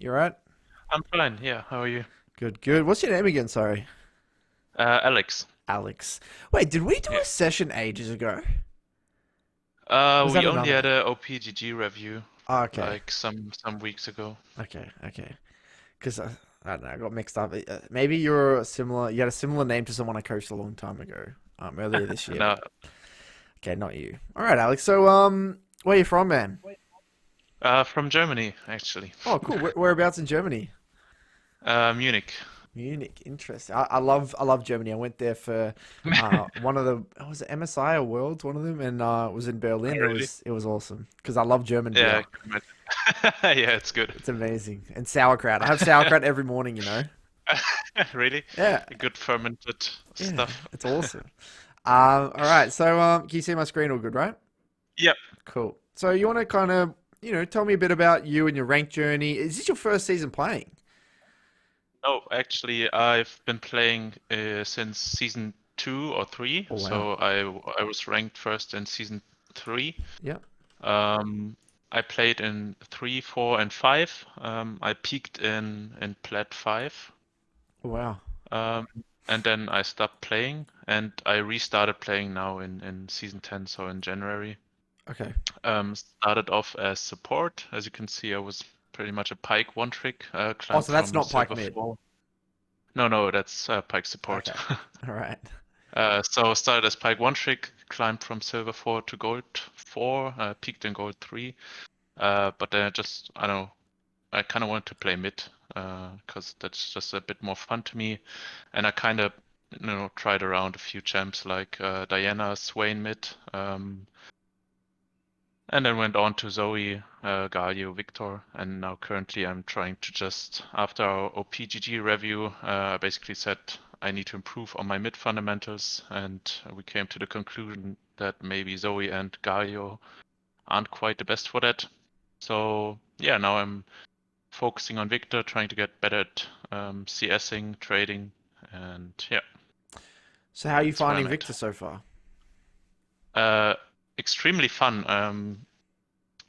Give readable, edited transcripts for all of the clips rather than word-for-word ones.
You right? I'm fine. Yeah, how are you? Good, good. What's your name again? Sorry. Alex. Alex. Wait, did we do Yeah. a session ages ago? Or was that We only another had one? a OPGG review Oh, okay. like some weeks ago. Okay. Because I don't know, I got mixed up. Maybe you're a similar. You had a similar name to someone I coached a long time ago, earlier this year. No, But okay, not you. All right, Alex. So, where you from, man? from Germany actually. Oh, cool. Whereabouts in Germany? Munich. Munich, interesting. I love Germany. I went there for one of the was it MSI or Worlds, one of them, and it was in Oh, Berlin. It really? was awesome because I love German Yeah, beer. I can imagine. Yeah, it's good. It's amazing. And sauerkraut. I have sauerkraut every morning, you know. Really? Yeah, Good fermented yeah, stuff. it's awesome. All right. So can you see my screen all good, right? Yep. Cool. So you want to kind of tell me a bit about you and your rank journey. Is this your first season playing? No, actually, I've been playing since season 2 or 3. Oh wow. So I was ranked first in season 3. Yeah. I played in 3, 4, and 5. I peaked in Plat 5, Oh, wow. um, and then I stopped playing, and I restarted playing now in season 10, so in January. Okay. Started off as support. As you can see, I was pretty much a Pike one trick. Oh, Climbed so that's from not Pike Silver mid. 4. No, that's Pike support. Okay. All right. So started as Pike one trick, climbed from Silver 4 to Gold 4, peaked in Gold 3. But then I don't know, I kind of wanted to play mid because that's just a bit more fun to me. And I kind of, tried around a few champs like Diana, Swain mid, and then went on to Zoe, Galio, Viktor. And now currently I'm trying to just, after our OPGG review, I basically said I need to improve on my mid fundamentals. And we came to the conclusion that maybe Zoe and Galio aren't quite the best for that. So yeah, now I'm focusing on Viktor, trying to get better at CSing, trading, and yeah, So how are you that's where finding I'm at. Victor so far? Uh, Extremely fun.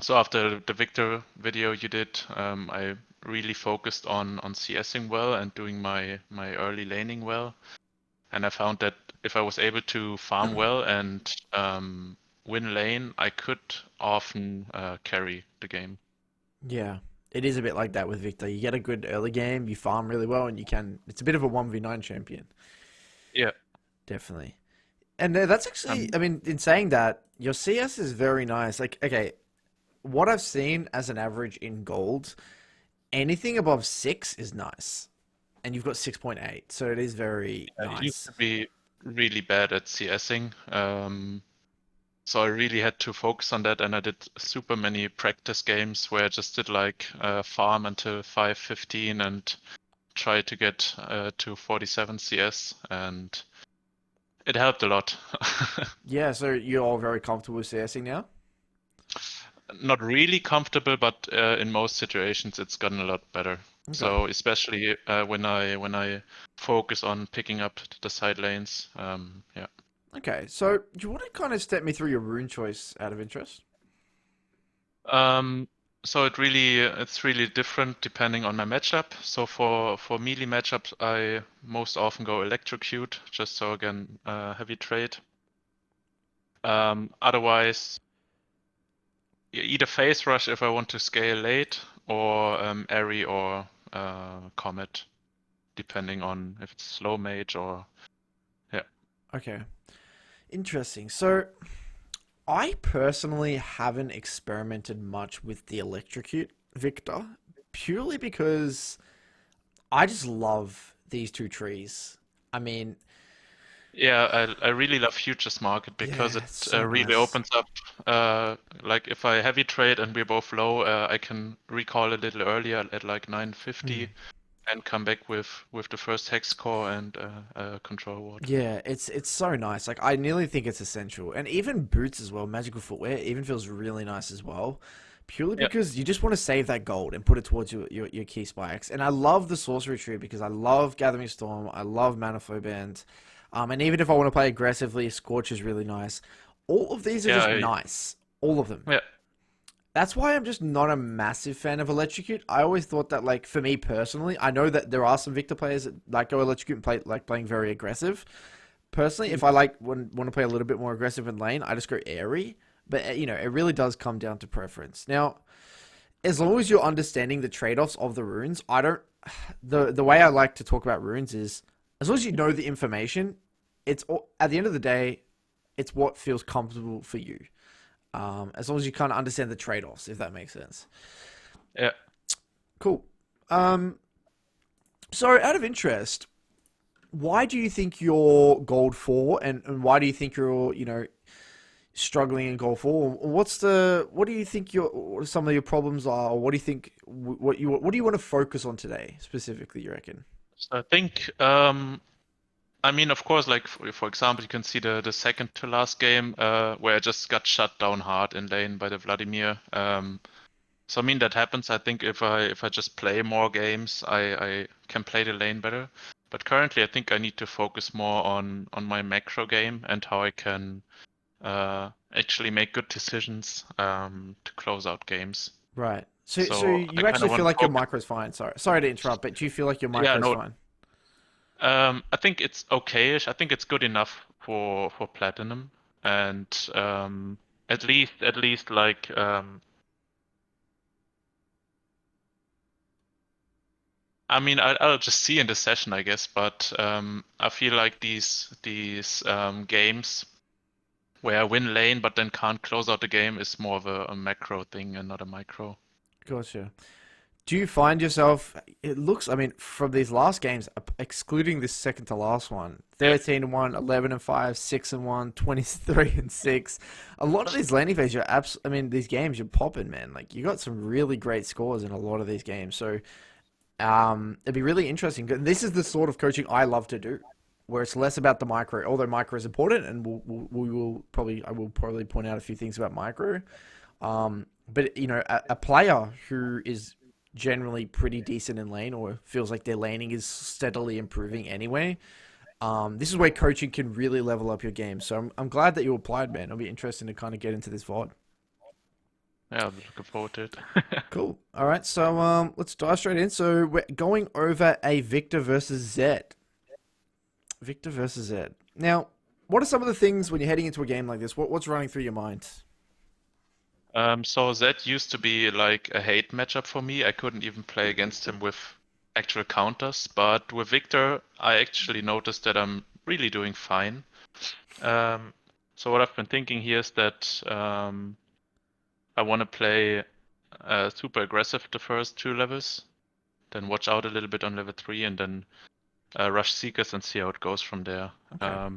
So after the Viktor video you did, I really focused on CSing well and doing my early laning well, and I found that if I was able to farm well and win lane, I could often carry the game. Yeah, it is a bit like that with Victor. You get a good early game, you farm really well, and you can. It's a bit of a 1v9 champion, Yeah. definitely. And that's actually, Um, I mean, in saying that, your CS is very nice. Like, okay, what I've seen as an average in gold, anything above 6 is nice. And you've got 6.8, so it is very I used nice. to be really bad at CSing. So I really had to focus on that, and I did super many practice games where I just did like farm until 5:15 and try to get to 47 CS, and it helped a lot. Yeah, so you're all very comfortable with CSing now? Not really comfortable, but in most situations it's gotten a lot better. Okay. So especially when I focus on picking up the side lanes, yeah. Okay, so do you want to kind of step me through your rune choice out of interest? Um, so it's really different depending on my matchup. So for melee matchups, I most often go electrocute just so again heavy trade. Otherwise, either phase rush if I want to scale late, or airy or comet, depending on if it's slow mage or yeah. Okay. Interesting. So I personally haven't experimented much with the electrocute Victor, purely because I just love these two trees. I mean, Yeah, I really love Futures Market because yeah, it it's so really nice. opens up. Like if I heavy trade and we're both low, I can recall a little earlier at like Hmm. 950 and come back with the first hex core and a control ward. Yeah, it's so nice. Like I nearly think it's essential, and even boots as well. Magical footwear even feels really nice as well, purely Yeah, because you just want to save that gold and put it towards your key spikes. And I love the sorcery tree because I love Gathering Storm. I love Mana Flow Band, and even if I want to play aggressively, Scorch is really nice. All of these are yeah, just nice. All of them. yeah. That's why I'm just not a massive fan of Electrocute. I always thought that, like, for me personally, I know that there are some Victor players that like go Electrocute and play like playing very aggressive. Personally, if I like want to play a little bit more aggressive in lane, I just go airy. But you know, it really does come down to preference. Now, as long as you're understanding the trade-offs of the runes, I don't. The way I like to talk about runes is as long as you know the information, at the end of the day, it's what feels comfortable for you. As long as you kind of understand the trade-offs, if that makes sense. Yeah. Cool. Um, so, out of interest, why do you think you're gold four, and why do you think you're struggling in gold four? What do you think what some of your problems are, or what do you think what do you want to focus on today specifically? You reckon? So I think, I mean, of course, like for example, you can see the second to last game where I just got shut down hard in lane by the Vladimir. So I mean that happens. I think if I just play more games, I can play the lane better. But currently, I think I need to focus more on my macro game and how I can actually make good decisions to close out games. Right. So So I you kind actually of feel want to like your focus. micro's fine. Sorry to interrupt, but do you feel like your Yeah, micro's no. fine? I think it's okay-ish. I think it's good enough for platinum, and at least like I mean I'll just see in the session, I guess. But I feel like these games where I win lane but then can't close out the game is more of a macro thing and not a micro. Gotcha. Do you find yourself? It looks. I mean, from these last games, excluding this second to last one, Yeah. 13-1, 11-5, 6-1, 23-6. A lot of these laning phase, you're abs. I mean, these games you're popping, man. Like you got some really great scores in a lot of these games. So, it'd be really interesting. This is the sort of coaching I love to do, where it's less about the micro. Although micro is important, and I will probably point out a few things about micro. But a player who is generally pretty decent in lane or feels like their laning is steadily improving anyway. This is where coaching can really level up your game. So I'm glad that you applied, man. It'll be interesting to kind of get into this VOD. Yeah, I'm looking forward to it. Cool. All right, so let's dive straight in. So we're going over a Victor versus Zed. Victor versus Zed. Now, what are some of the things when you're heading into a game like this? What's running through your mind? So that used to be like a hate matchup for me. I couldn't even play against him with actual counters, but with Victor, I actually noticed that I'm really doing fine. Um, so what I've been thinking here is that I want to play super aggressive the first two levels, then watch out a little bit on level 3, and then rush Seekers and see how it goes from there. Okay.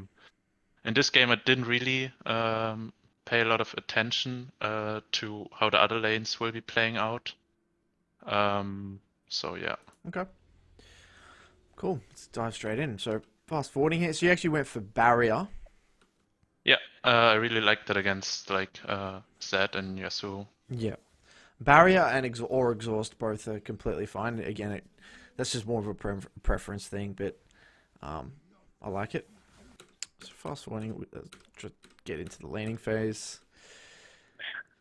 In this game, I didn't really pay a lot of attention to how the other lanes will be playing out. So yeah. Okay. Cool. Let's dive straight in. So fast forwarding here. So you actually went for barrier. Yeah, I really liked that against like Zed and Yasuo. Yeah. Barrier and or exhaust both are completely fine. Again, that's just more of a preference thing, but I like it. So fast forwarding, just get into the laning phase.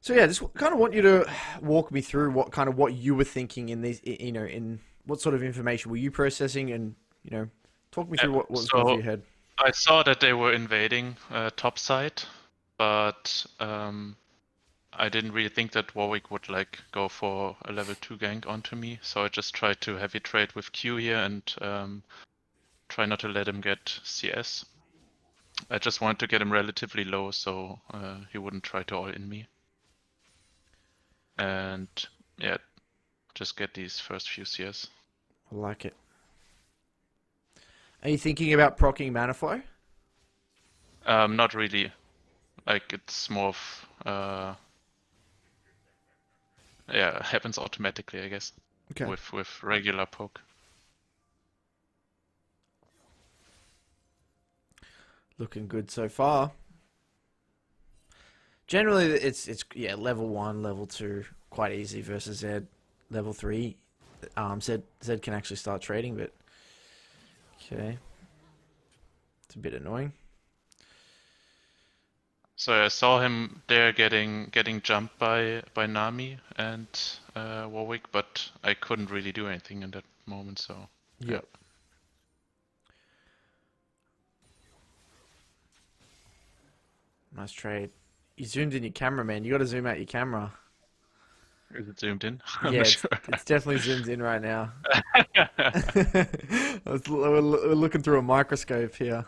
So yeah, just kind of want you to walk me through what you were thinking in these, in what sort of information were you processing, and talk me Yeah, through what was going through so your head. I saw that they were invading top side, but I didn't really think that Warwick would like go for a level 2 gank onto me, so I just tried to heavy trade with Q here and try not to let him get CS. I just wanted to get him relatively low so he wouldn't try to all in me. And yeah, just get these first few CS. I like it. Are you thinking about proccing mana flow? Not really. Like it's more of yeah, happens automatically, I guess, Okay, with regular poke. looking good so far. Generally, it's yeah, level one, level two, quite easy versus Zed. Level three, Zed can actually start trading, but okay, it's a bit annoying. So I saw him there getting jumped by Nami and Warwick, but I couldn't really do anything in that moment. So yeah, Yep. Nice trade. You zoomed in your camera, man. You got to zoom out your camera. is it zoomed in? I'm Yeah, not it's sure. it's definitely zoomed in right now. We're looking through a microscope here.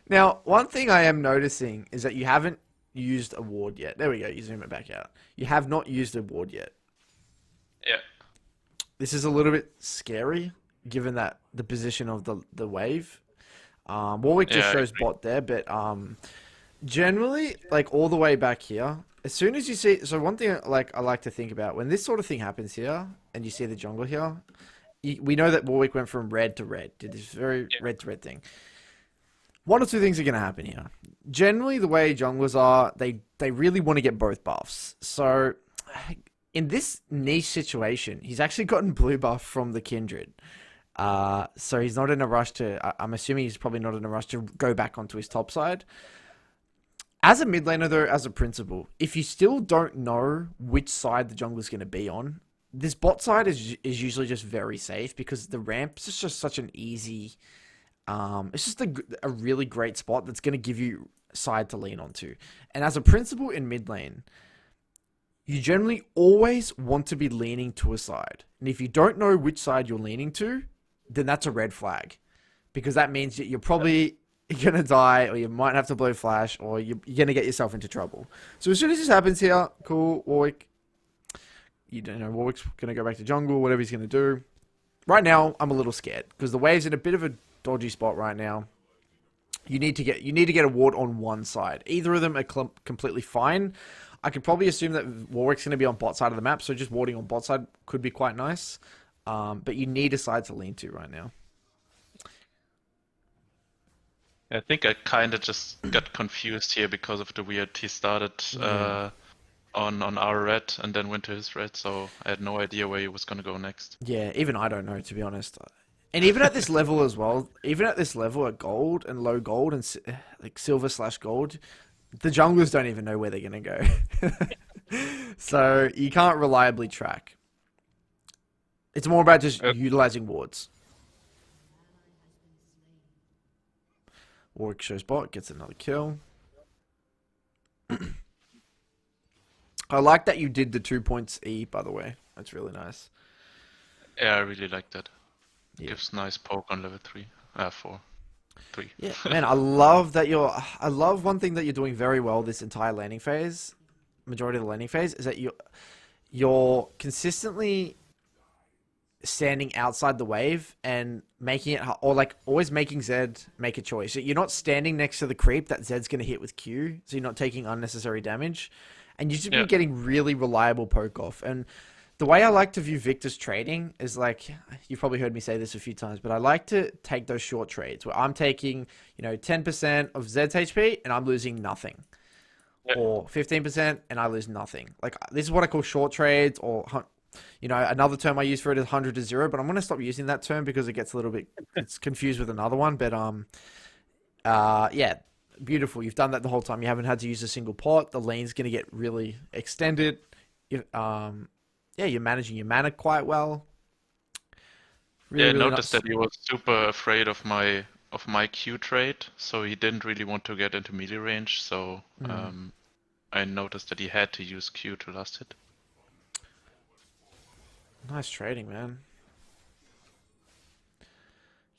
Now, one thing I am noticing is that you haven't used a ward yet. There we go. You zoom it back out. You have not used a ward yet. Yeah, This is a little bit scary, given that the position of the wave. Warwick just yeah, I shows agree. bot there, but generally, like all the way back here, as soon as you see, so one thing like I like to think about when this sort of thing happens here, and you see the jungle here, we know that Warwick went from red to red, did this very Yeah, red to red thing. One or two things are going to happen here. Generally, the way junglers are, they really want to get both buffs. So, in this niche situation, he's actually gotten blue buff from the Kindred. So he's not in a rush to. I'm assuming he's probably not in a rush to go back onto his top side. As a mid laner, though, as a principle, if you still don't know which side the jungler's going to be on, this bot side is usually just very safe because the ramp is just such an easy. It's just a really great spot that's going to give you side to lean onto. And as a principle in mid lane, you generally always want to be leaning to a side. And if you don't know which side you're leaning to, then that's a red flag because that means that you're probably gonna die, or you might have to blow flash, or you're gonna get yourself into trouble. So as soon as this happens here, cool, Warwick. You don't know Warwick's gonna go back to jungle, whatever he's gonna do. Right now, I'm a little scared because the wave's in a bit of a dodgy spot right now. You need to get a ward on one side. Either of them are completely fine. I could probably assume that Warwick's going to be on bot side of the map, so just warding on bot side could be quite nice. But you need a side to lean to right now. I think I kind of just got confused here because of the weird. He started Yeah. on our red and then went to his red, so I had no idea where he was gonna go next. Yeah, even I don't know, to be honest. And even at this level as well, even at this level at gold and low gold and like silver slash gold, the junglers don't even know where they're going to go. So you can't reliably track. It's more about just Uh, utilizing wards. Warwick shows bot, gets another kill. I like that you did the 2 points E, by the way. That's really nice. yeah, I really like that. Yeah. Gives nice poke on level 3. 4. 3. Yeah, man, I love that I love one thing that you're doing very well this entire landing phase, majority of the landing phase, is that you're consistently standing outside the wave and making it, or like always making Zed make a choice. You're not standing next to the creep that Zed's going to hit with Q, so you're not taking unnecessary damage, and you should be Yeah. getting really reliable poke off. And the way I like to view Victor's trading is like, you've probably heard me say this a few times, but I like to take those short trades where I'm taking, 10% of Zed's HP and I'm losing nothing, Yeah. or 15% and I lose nothing. Like, this is what I call short trades, or another term I use for it is 100 to 0, but I'm going to stop using that term because it gets a little bit, it's confused with another one. But yeah, beautiful. You've done that the whole time. You haven't had to use a single pot. The lane's going to get really extended. Yeah, you're managing your mana quite well. Yeah, Really, I really noticed nice. that he was super afraid of my Q trade, so he didn't really want to get into melee range. So Mm, I noticed that he had to use Q to last hit. nice trading, man.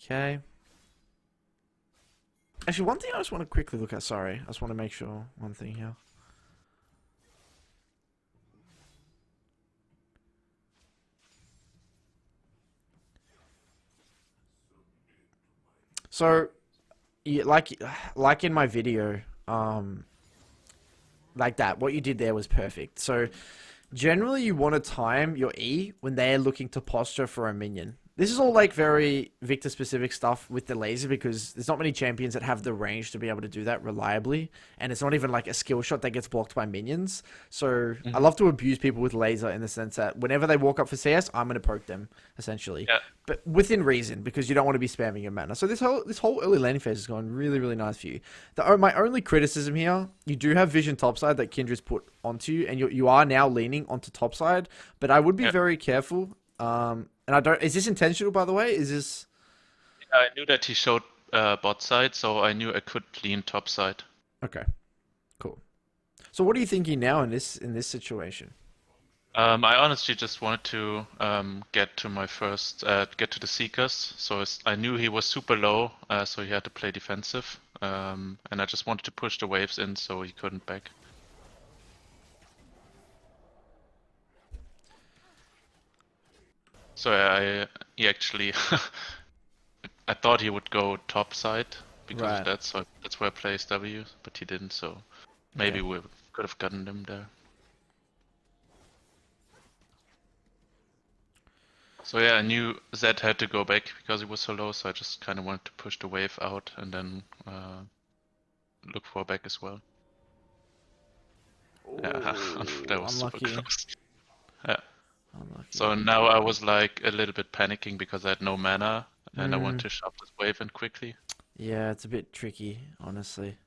Okay. Actually, one thing I just want to quickly look at. Sorry, I just want to make sure one thing here. So, yeah, like in my video, like that, what you did there was perfect. So, generally, you want to time your E when they're looking to posture for a minion. This is all like very Victor specific stuff with the laser because there's not many champions that have the range to be able to do that reliably, and it's not even like a skill shot that gets blocked by minions. So I Hmm. love to abuse people with laser in the sense that whenever they walk up for CS, I'm gonna poke them essentially, Yeah. but within reason because you don't want to be spamming your mana. So this whole early laning phase is going really really nice for you. My only criticism here, you do have vision topside that Kindra's put onto you, and you are now leaning onto topside, but I would be Yeah. very careful. And I don't. Is this intentional, by the way? Is this I knew that he showed bot side, so I knew I could lean top side. okay? Cool. So, what are you thinking now in this situation? I honestly just wanted to get to my first, get to the Seekers. So I knew he was super low, so he had to play defensive. And I just wanted to push the waves in so he couldn't back. So he actually, I thought he would go top side because of Right. that. So that's where I placed W, but he didn't. So maybe Okay. we could have gotten him there. So yeah, I knew Zed had to go back because he was so low, so I just kind of wanted to push the wave out and then look for a back as well. Yeah, that Oh, was super unlucky. close. Yeah. Unlucky. So now I was like a little bit panicking because I had no mana and I wanted Hmm. to shove this wave in quickly. Yeah, it's a bit tricky, honestly.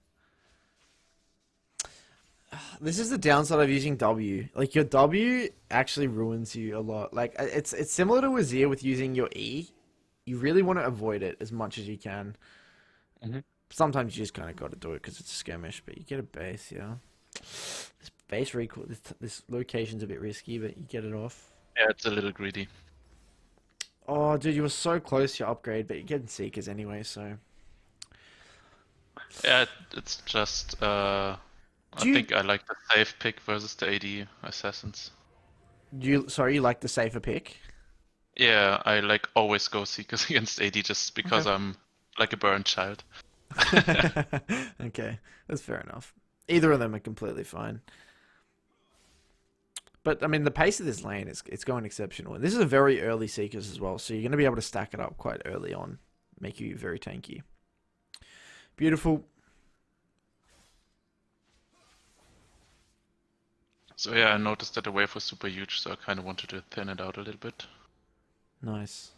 This is the downside of using W. Like your W actually ruins you a lot. Like it's similar to Wazir with using your E. You really want to avoid it as much as you can. Hmm. Sometimes you just kind of got to do it because it's a skirmish, but you get a base, yeah. This base recall, this location's a bit risky, but you get it off. Yeah, it's a little greedy. Oh, dude, you were so close to your upgrade, but you're getting Seekers anyway, so. Yeah, it's just I Do you, think I like the safe pick versus the AD assassins. sorry, you like the safer pick? Yeah, I like always go Seekers against AD just Okay. because I'm like a burnt child. Okay, that's fair enough. Either of them are completely fine. But I mean, the pace of this lane is it's going exceptional. And this is a very early Seekers as well, so you're going to be able to stack it up quite early on, make you very tanky. Beautiful. So yeah, I noticed that the wave was super huge, so I kind of wanted to thin it out a little bit. Nice.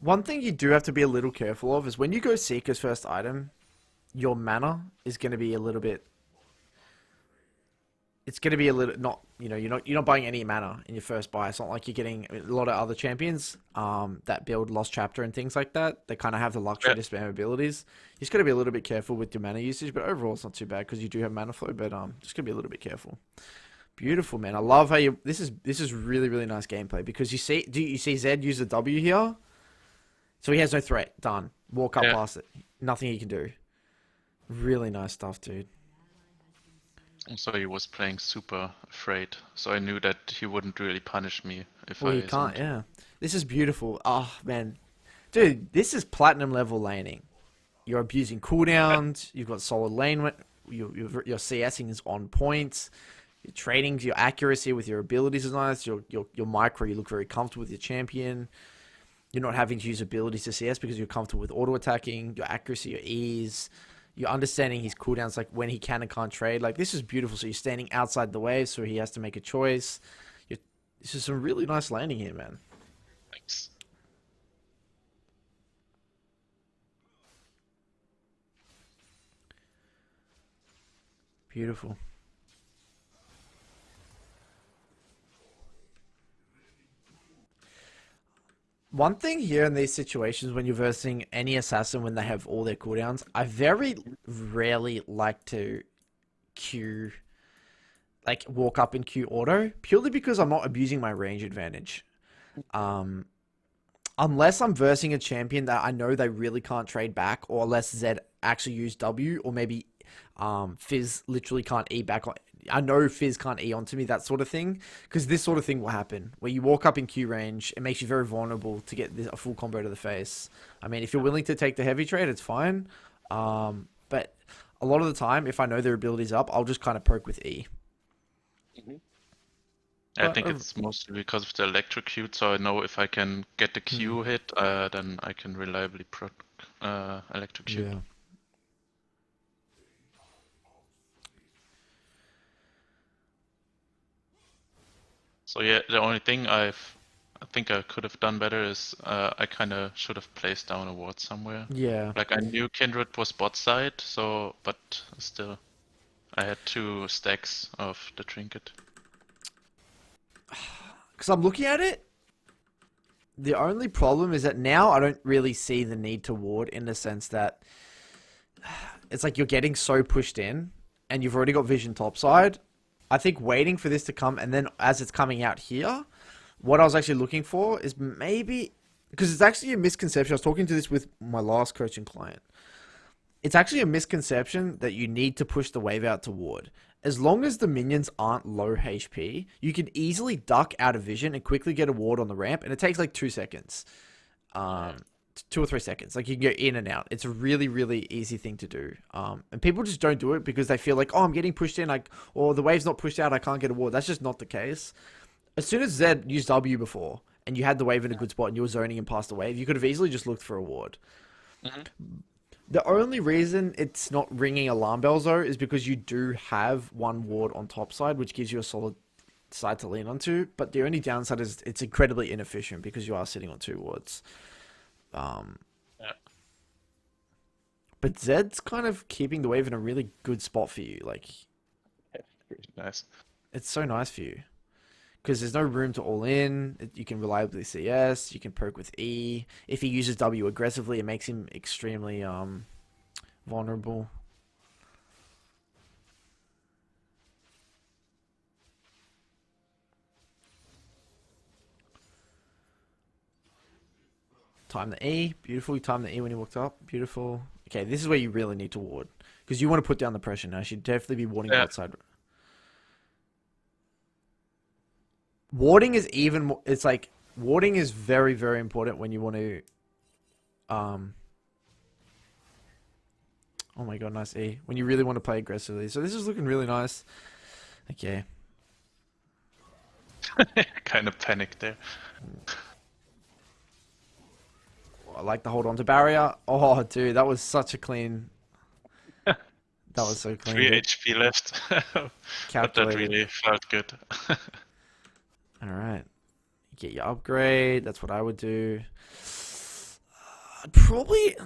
One thing you do have to be a little careful of is when you go Seeker's first item, your mana is going to be a little bit. It's going to be a little not. You're not buying any mana in your first buy. It's not like you're getting a lot of other champions that build Lost Chapter and things like that. They kind of have the luxury Yeah. to spam abilities. You just got to be a little bit careful with your mana usage, but overall it's not too bad because you do have mana flow. But just gotta be a little bit careful. Beautiful, man. I love how you. This is really really nice gameplay because you see Zed use the W here? So he has no threat. Done. Walk up Yeah. past it. Nothing he can do. Really nice stuff, dude. So he was playing super afraid, so I knew that he wouldn't really punish me if Well, he I can't. zoned. Yeah. This is beautiful. Oh man, dude, this is platinum level laning. You're abusing Yeah. cooldowns. You've got solid lane. Your CSing is on point. Your trading, your accuracy with your abilities is nice. Your micro, you look very comfortable with your champion. You're not having to use abilities to CS because you're comfortable with auto attacking. Your accuracy, your ease. You're understanding his cooldowns, like when he can and can't trade. Like this is beautiful. So you're standing outside the wave, so he has to make a choice. You're, this is some really nice laning here, man. Thanks. Beautiful. One thing here in these situations when you're versing any assassin when they have all their cooldowns, I very rarely like to queue, like walk up and queue auto, purely because I'm not abusing my range advantage. Um, unless I'm versing a champion that I know they really can't trade back, or unless Zed actually use W, or maybe Fizz literally can't E back on. I know Fizz can't E onto me, that sort of thing. Because this sort of thing will happen. Where you walk up in Q range, it makes you very vulnerable to get a full combo to the face. I mean, if you're willing to take the heavy trade, it's fine. But a lot of the time, if I know their ability's up, I'll just kind of poke with E. Mhm. I But, think it's mostly because of the electrocute, so I know if I can get the Q hit, then I can reliably proc electrocute. yeah. So yeah, the only thing I think I could have done better is I kind of should have placed down a ward somewhere. Yeah. Like I knew Kindred was bot side, so but still, I had 2 stacks of the trinket. Because I'm looking at it, the only problem is that now I don't really see the need to ward in the sense that it's like you're getting so pushed in and you've already got vision topside. I think waiting for this to come and then as it's coming out here, what I was actually looking for is maybe because it's actually a misconception. I was talking to this with my last coaching client. It's actually a misconception that you need to push the wave out to ward. As long as the minions aren't low HP, you can easily duck out of vision and quickly get a ward on the ramp, and it takes like 2 seconds. 2 or 3 seconds. Like you can go in and out. It's a really, really easy thing to do. And people just don't do it because they feel like, oh, I'm getting pushed in, like, or the wave's not pushed out, I can't get a ward. That's just not the case. As soon as Zed used W before, and you had the wave in a good spot and you were zoning and past the wave, you could have easily just looked for a ward. Mm-hmm. The only reason it's not ringing alarm bells though is because you do have one ward on top side, which gives you a solid side to lean onto. But the only downside is it's incredibly inefficient because you are sitting on 2 wards. Um, Yeah. but Zed's kind of keeping the wave in a really good spot for you. Like Pretty nice. it's so nice for you because there's no room to all in. You can reliably CS. You can poke with E. If he uses W aggressively, it makes him extremely vulnerable. Time the E. Beautiful. You time the E when you walked up. Beautiful. Okay, this is where you really need to ward. Because you want to put down the pressure now. She'd definitely be warding Yeah. bot side. Warding is even more... It's like... Warding is very, very important when you want to... Oh my god, nice E. When you really want to play aggressively. So this is looking really nice. Okay. Kind of panicked there. I like to hold on to barrier. Oh, dude, that was such a clean... That was so clean, 3 dude. HP left, but that Calculated. really felt good. Alright. Get your upgrade. That's what I would do. I'd probably...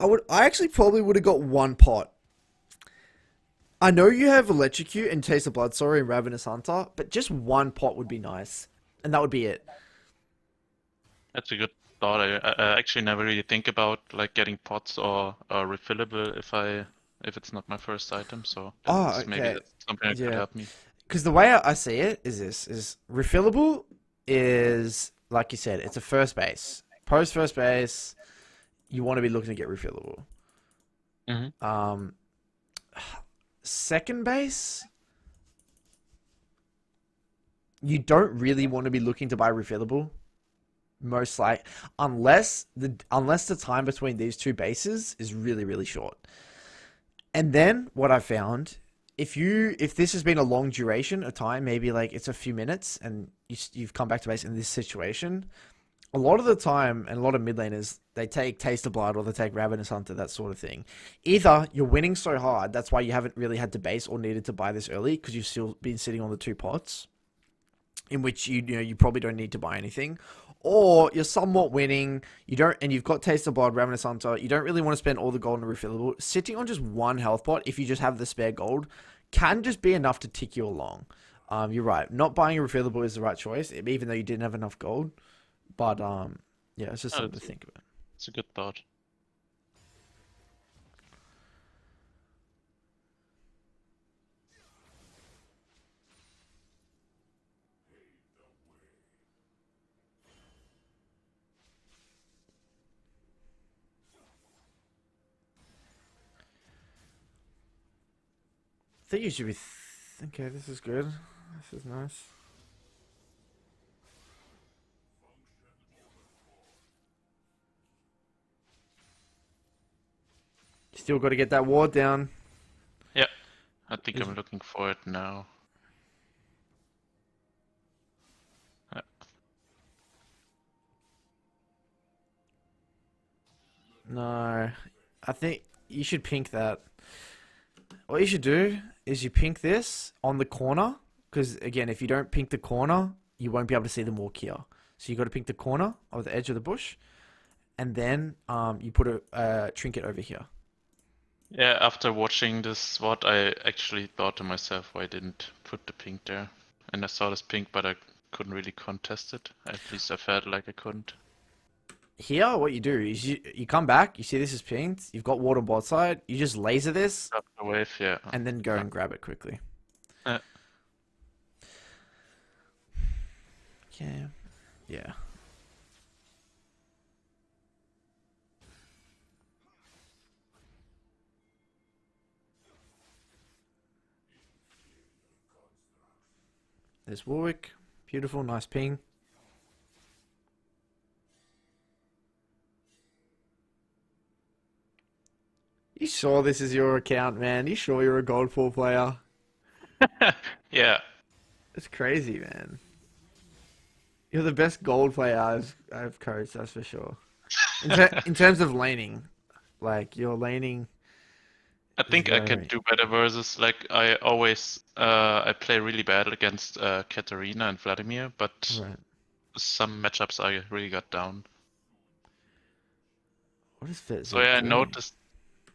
I actually probably would have got one pot. I know you have Electrocute and Taste of Blood, sorry, and Ravenous Hunter, but just one pot would be nice. And that would be it. That's a good thought. I actually never really think about like getting pots or refillable if it's not my first item. So Oh, maybe okay. that's something that could Yeah. help me. Because the way I see it is this, is refillable is, like you said, it's a first base. Post first base, you want to be looking to get refillable. Mm-hmm. Second base, you don't really want to be looking to buy refillable. Most like unless the time between these two bases is really, really short. And then what I found, if this has been a long duration of time, maybe like it's a few minutes, and you've come back to base in this situation, a lot of the time, and a lot of mid laners, they take Taste of Blood or they take Ravenous Hunter, that sort of thing. Either you're winning so hard, that's why you haven't really had to base or needed to buy this early, because you've still been sitting on the 2 pots, in which you probably don't need to buy anything. Or you're somewhat winning, and you've got Taste of Blood, Ravenous Hunter, you don't really want to spend all the gold on a refillable. Sitting on just one health pot, if you just have the spare gold, can just be enough to tick you along. You're right. Not buying a refillable is the right choice, even though you didn't have enough gold. But yeah, it's just Oh, something to think about. it's a good thought. I think you should be. Okay, this is good. This is nice. Still got to get that ward down. Yeah, I think Is I'm looking for it now. Uh, no. I think you should pink that. What you should do is you pink this on the corner, because again, if you don't pink the corner, you won't be able to see them walk here. So you got to pink the corner of the edge of the bush, and then you put a trinket over here. Yeah, after watching this VOD, I actually thought to myself why I didn't put the pink there. And I saw this pink, but I couldn't really contest it. At least I felt like I couldn't. Here, what you do is you come back, you see this is pinked, you've got water on both side, you just laser this, Drop the wave, yeah. and then go and grab it quickly. Uh, Okay. Yeah. There's Warwick. Beautiful, nice ping. You sure this is your account, man? You sure you're a gold 4 player? yeah, It's crazy, man. You're the best gold player I've coached, that's for sure. In terms of laning, like your laning I is think I can very do better versus like I always I play really bad against Katarina and Vladimir, but right. some matchups I really got down. What does So Fetzer yeah, I do? noticed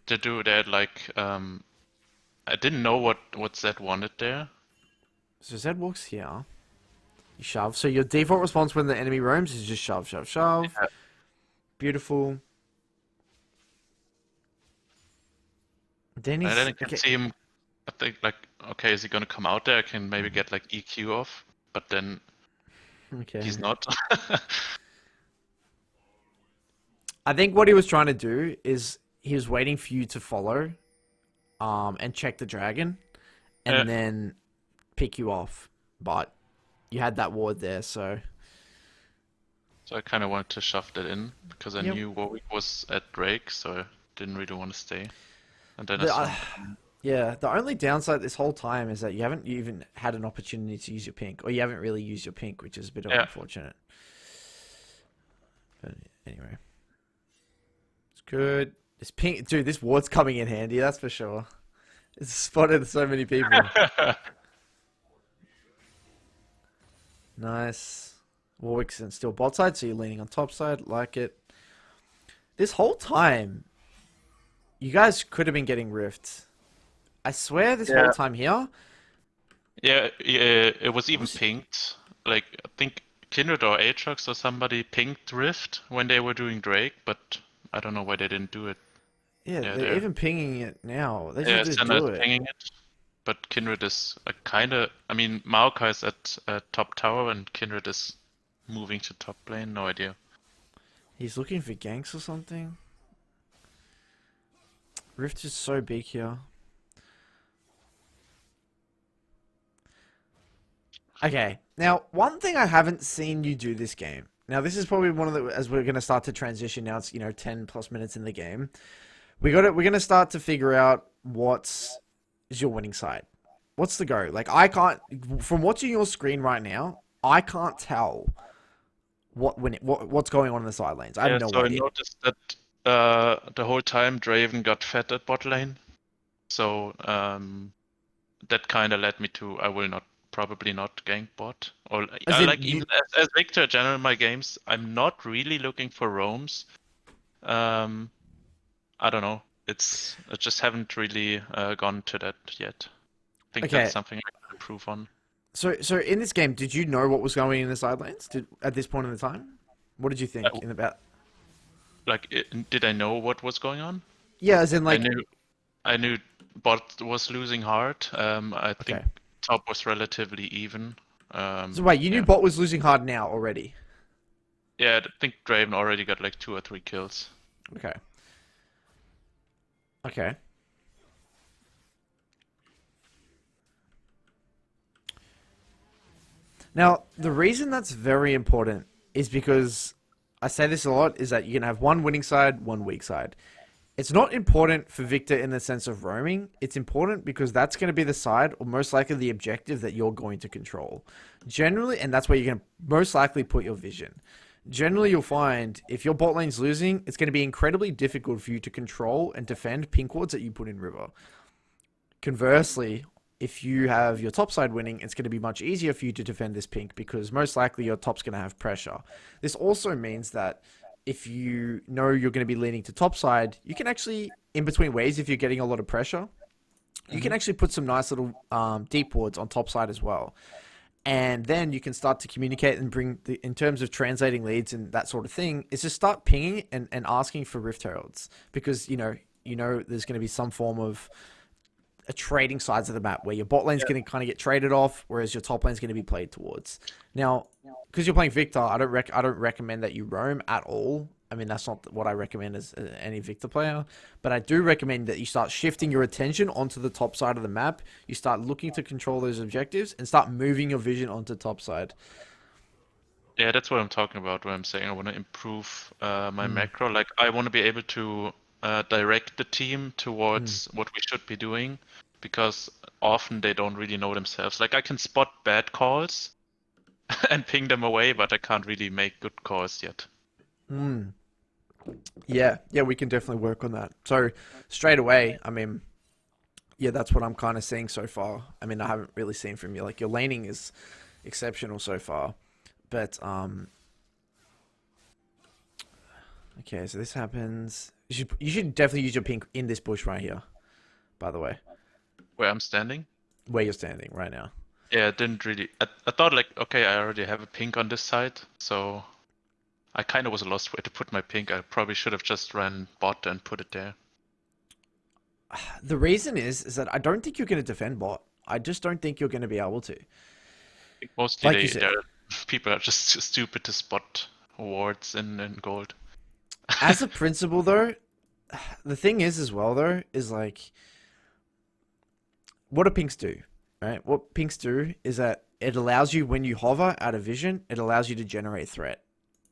they do that like I didn't know what Zed wanted there. So Zed walks here. You shove. So your default response when the enemy roams is just shove, shove, shove. Yeah. Beautiful. Then And then he's I can okay. see him. I think like okay, is he gonna come out there? I can maybe get like EQ off, but then Okay. he's not. I think what he was trying to do is he was waiting for you to follow, and check the dragon, Yeah. and then pick you off. But you had that ward there, so So I kind of wanted to shove that in because I yep. knew Warwick was at Drake, so I didn't really want to stay. And then I The saw him come. yeah, the only downside this whole time is that you haven't even had an opportunity to use your pink, or you haven't really used your pink, which is a bit of Yeah. unfortunate. But anyway, it's good. This pink, dude, this ward's coming in handy. That's for sure. It's spotted so many people. Nice. Warwick's still bot side, so you're leaning on top side. Like it. This whole time, you guys could have been getting rift. I swear this whole Yeah. time here. Yeah, yeah, it was What even was pinged. Like I think Kindred or Aatrox or somebody pinged Rift when they were doing Drake, but I don't know why they didn't do it. Yeah, Yeah, they're there. even pinging it now. They just Yeah, need to Senna is do it. pinging it, but Kindred is like kinda. I mean, Maokai is at top tower and Kindred is moving to top lane. No idea. He's looking for ganks or something. Rift is so big here. Okay, now one thing I haven't seen you do this game. Now this is probably one of the as we're gonna start to transition. Now it's 10+ minutes in the game. We're gonna start to figure out what's is your winning side. What's the go? Like I can't from watching your screen right now. I can't tell what's going on in the side lanes. I have Yeah, no so I idea. noticed that the whole time Draven got fed at bot lane. So that kind of led me to I will not probably not gank bot or As I in like you. even as Viktor general in my games I'm not really looking for roams. Um, I don't know. I just haven't really gone to that yet. I think that's Okay, something I can improve on. so in this game, did you know what was going in the side lanes? At this point in the time, what did you think Uh, in about? did I know what was going on? Yeah, as in I like. knew I knew bot was losing hard. I think Okay. top was relatively even. So wait, you knew Yeah. bot was losing hard now already. Yeah, I think Draven already got like 2 or 3 kills. Okay. Okay. Now, the reason that's very important is because I say this a lot is that you can have one winning side, one weak side. It's not important for Victor in the sense of roaming. It's important because that's going to be the side or most likely the objective that you're going to control. Generally, and that's where you're going to most likely put your vision. Generally, you'll find if your bot lane's losing, it's going to be incredibly difficult for you to control and defend pink wards that you put in river. Conversely, if you have your top side winning, it's going to be much easier for you to defend this pink because most likely your top's going to have pressure. This also means that if you know you're going to be leaning to top side, you can actually, in between waves, if you're getting a lot of pressure, you can Hmm. actually put some nice little deep wards on top side as well. And then you can start to communicate and bring, in terms of translating leads and that sort of thing, is just start pinging and asking for Rift Heralds because, there's going to be some form of a trading sides of the map where your bot lane's going to kind of get traded off, whereas your top lane's going to be played towards. Now, because you're playing Victor, I don't recommend that you roam at all. I mean, that's not what I recommend as any Victor player, but I do recommend that you start shifting your attention onto the top side of the map. You start looking to control those objectives and start moving your vision onto top side. Yeah, that's what I'm talking about when I'm saying I want to improve my Mm, macro. Like I want to be able to direct the team mm, towards what we should be doing because often they don't really know themselves. Like I can spot bad calls and ping them away, but I can't really make good calls yet. mm. Yeah, yeah, we can definitely work on that. So straight away, I mean, yeah, that's what I'm kind of seeing so far. I mean, I haven't really seen from you. Like your laning is exceptional so far. But okay, so this happens. You should definitely use your pink in this bush right here. By the way, Where I'm standing. where you're standing right now. Yeah, it didn't really. I thought like, okay, I already have a pink on this side, so I kind of was lost where to put my pink. I probably should have just ran bot and put it there. The reason is that I don't think you're going to defend bot. I just don't think you're going to be able to. Mostly Like you they said, they're people are just too stupid to spot wards in gold. as a principle though, the thing is as well though is like what do pinks do? Right? What pinks do is that it allows you when you hover out of vision, it allows you to generate threat.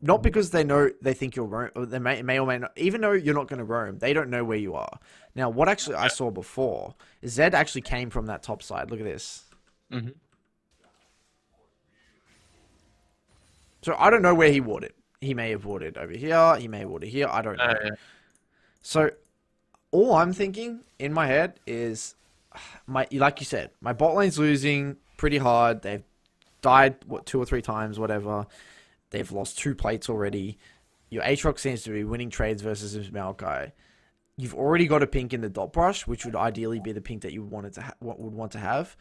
Not Mhm. because they think you'll roam, or they may or may not. Even though you're not going to roam, they don't know where you are. Now, what actually I Yeah. saw before is Zed actually came from that top side. Look at this. Hmm. So I don't know where he warded. He may have warded over here. He may have warded here. I don't know. Yeah. So all I'm thinking in my head is like you said, my bot lane's losing pretty hard. They've died what 2 or 3 times, whatever. They've lost 2 plates already. Your Aatrox seems to be winning trades versus this Maokai. You've already got a pink in the dot brush, which would ideally be the pink that you wanted to what would want to have.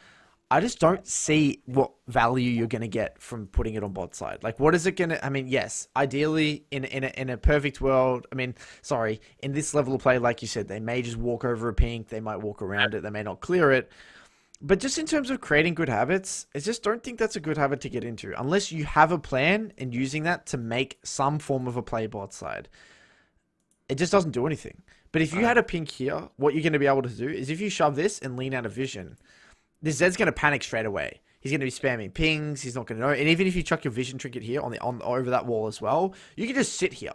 I just don't see what value you're going to get from putting it on bot side. Like, what is it going to? I mean, yes, ideally in a perfect world. I mean, sorry, in this level of play, like you said, they may just walk over a pink. They might walk around it. They may not clear it. But just in terms of creating good habits, I just don't think that's a good habit to get into unless you have a plan and using that to make some form of a play bot side. It just doesn't do anything. But if you Uh, had a pink here, what you're going to be able to do is if you shove this and lean out of vision, this Zed's going to panic straight away. He's going to be spamming pings. He's not going to know. And even if you chuck your vision trinket here on over that wall as well, you can just sit here.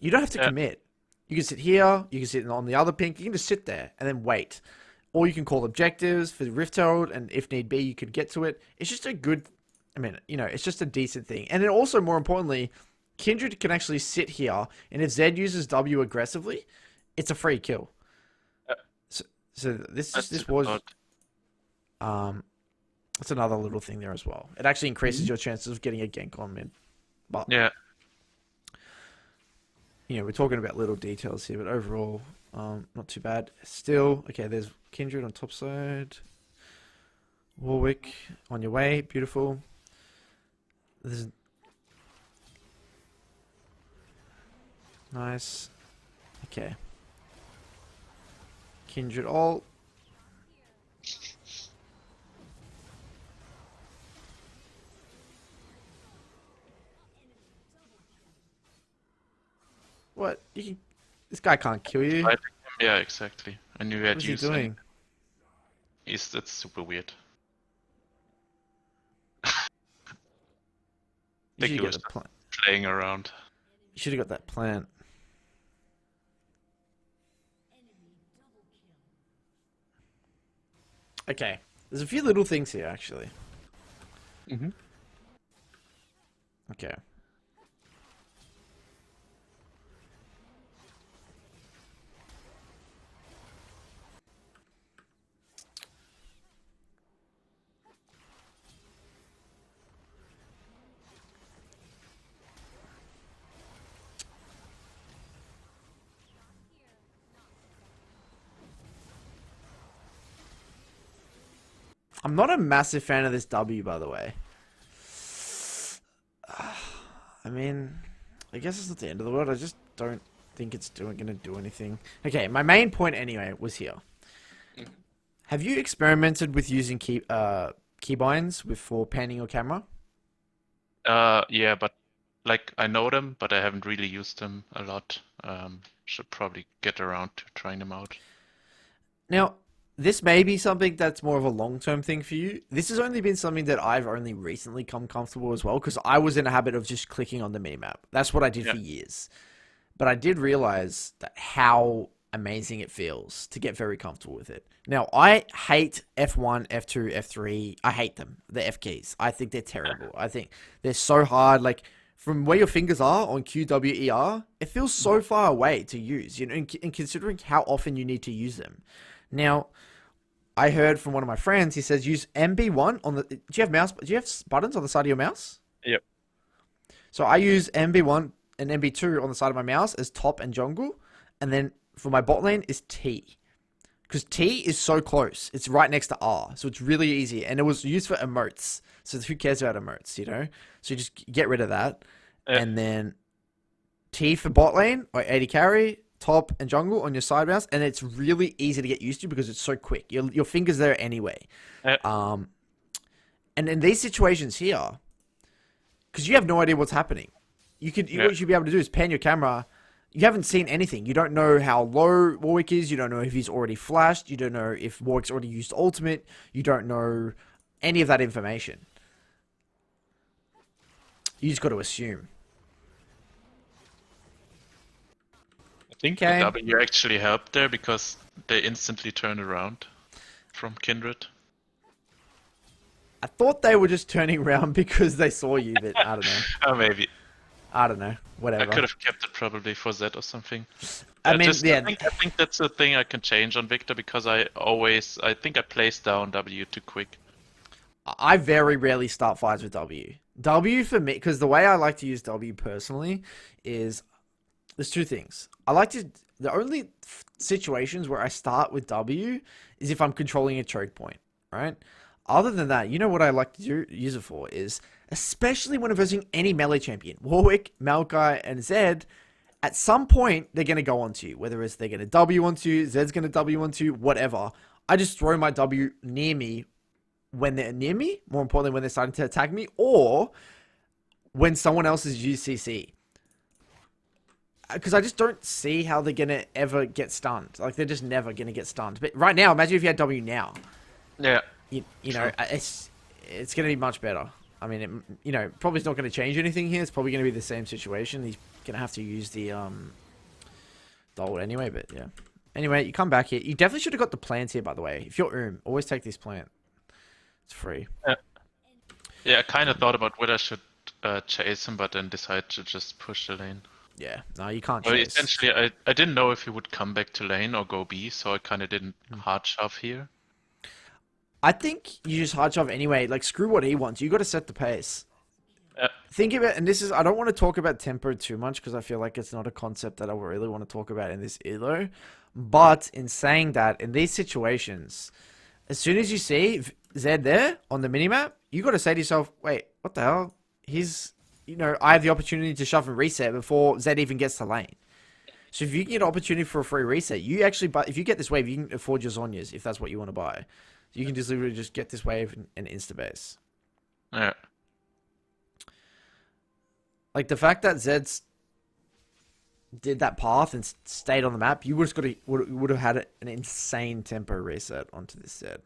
You don't have to yeah. commit. You can sit here. You can sit on the other pink. You can just sit there and then wait. Or you can call objectives for the Rift Herald, and if need be, you could get to it. It's just a good. I mean, it's just a decent thing. And then also, more importantly, Kindred can actually sit here, and if Zed uses W aggressively, it's a free kill. Yeah, So, so that's a this good was thought. um that's another little thing there as well. It actually increases Mhm. your chances of getting a gank on mid. But Yeah. we're talking about little details here, but overall, not too bad. Still, okay. There's Kindred on top side. Warwick on your way, beautiful. This is nice. Okay, Kindred all. What? This guy can't kill you. Fighting him. Yeah, exactly. I knew he What had is he used any. doing? That's super weird. You think should he get was the just plant. playing around. You should have got that plant. Okay. There's a few little things here, actually. Mm-hmm. Okay. I'm not a massive fan of this W, by the way. I mean, I guess it's not the end of the world. I just don't think it's going to do anything. Okay, my main point anyway was here. Have you experimented with using keybinds for panning your camera? Yeah, but like I know them, but I haven't really used them a lot. Should probably get around to trying them out. Now, this may be something that's more of a long-term thing for you. This has only been something that I've only recently come comfortable as well, because I was in a habit of just clicking on the minimap. That's what I did Yeah. for years. But I did realize that how amazing it feels to get very comfortable with it. Now, I hate F1, F2, F3. I hate them. The F keys. I think they're terrible. I think they're so hard. Like, from where your fingers are on QWER, it feels so far away to use, and considering how often you need to use them. Now, I heard from one of my friends, he says use MB1 on the. Do you have mouse? Do you have buttons on the side of your mouse? Yep. So I use MB1 and MB2 on the side of my mouse as top and jungle, and then for my bot lane is T. Because T is so close. It's right next to R. So it's really easy. And it was used for emotes. So who cares about emotes, you know? So you just get rid of that. And then T for bot lane, or AD carry, top and jungle on your side mouse. And it's really easy to get used to because it's so quick. Your finger's there anyway. And in these situations here, because you have no idea what's happening. What you should be able to do is pan your camera. You haven't seen anything. You don't know how low Warwick is. You don't know if he's already flashed. You don't know if Warwick's already used ultimate. You don't know any of that information. You just got to assume. I think the W actually helped there because they instantly turned around from Kindred. I thought they were just turning around because they saw you, but I don't know. Oh, maybe. I don't know. Whatever. I could have kept it probably for Z or something. I mean, yeah. I think that's the thing I can change on Viktor because I think I place down W too quick. I very rarely start fights with W. W for me, because the way I like to use W personally is there's two things. The only situations where I start with W is if I'm controlling a choke point, right? Other than that, you know what I like to use it for is, especially when I'm versing any melee champion, Warwick, Maokai, and Zed, at some point, they're going to go onto you. Whether it's they're going to W onto you, Zed's going to W onto you, whatever. I just throw my W near me when they're near me, more importantly, when they're starting to attack me, or when someone else is used CC. Because I just don't see how they're going to ever get stunned. Like, they're just never going to get stunned. But right now, imagine if you had W now. Yeah. You know, it's going to be much better. I mean, probably it's not going to change anything here. It's probably going to be the same situation. He's going to have to use the ult anyway, but yeah. Anyway, you come back here. You definitely should have got the plants here, by the way. If you're always take this plant. It's free. Yeah, I kind of thought about whether I should chase him, but then decided to just push the lane. Yeah, no, you can't Well, chase. essentially, I didn't know if he would come back to lane or go B, so I kind of didn't hard shove here. I think you just hard shove anyway. Like, screw what he wants. You got to set the pace. Think about, and this is, I don't want to talk about tempo too much because I feel like it's not a concept that I really want to talk about in this elo. But in saying that, in these situations, as soon as you see Zed there on the minimap, you got to say to yourself, wait, what the hell? I have the opportunity to shove and reset before Zed even gets to lane. So if you can get an opportunity for a free reset, if you get this wave, you can afford your Zonyas if that's what you want to buy. You can just literally just get this wave and insta-base. Yeah. Like, the fact that Zed's did that path and stayed on the map, you would have had an insane tempo reset onto this Zed.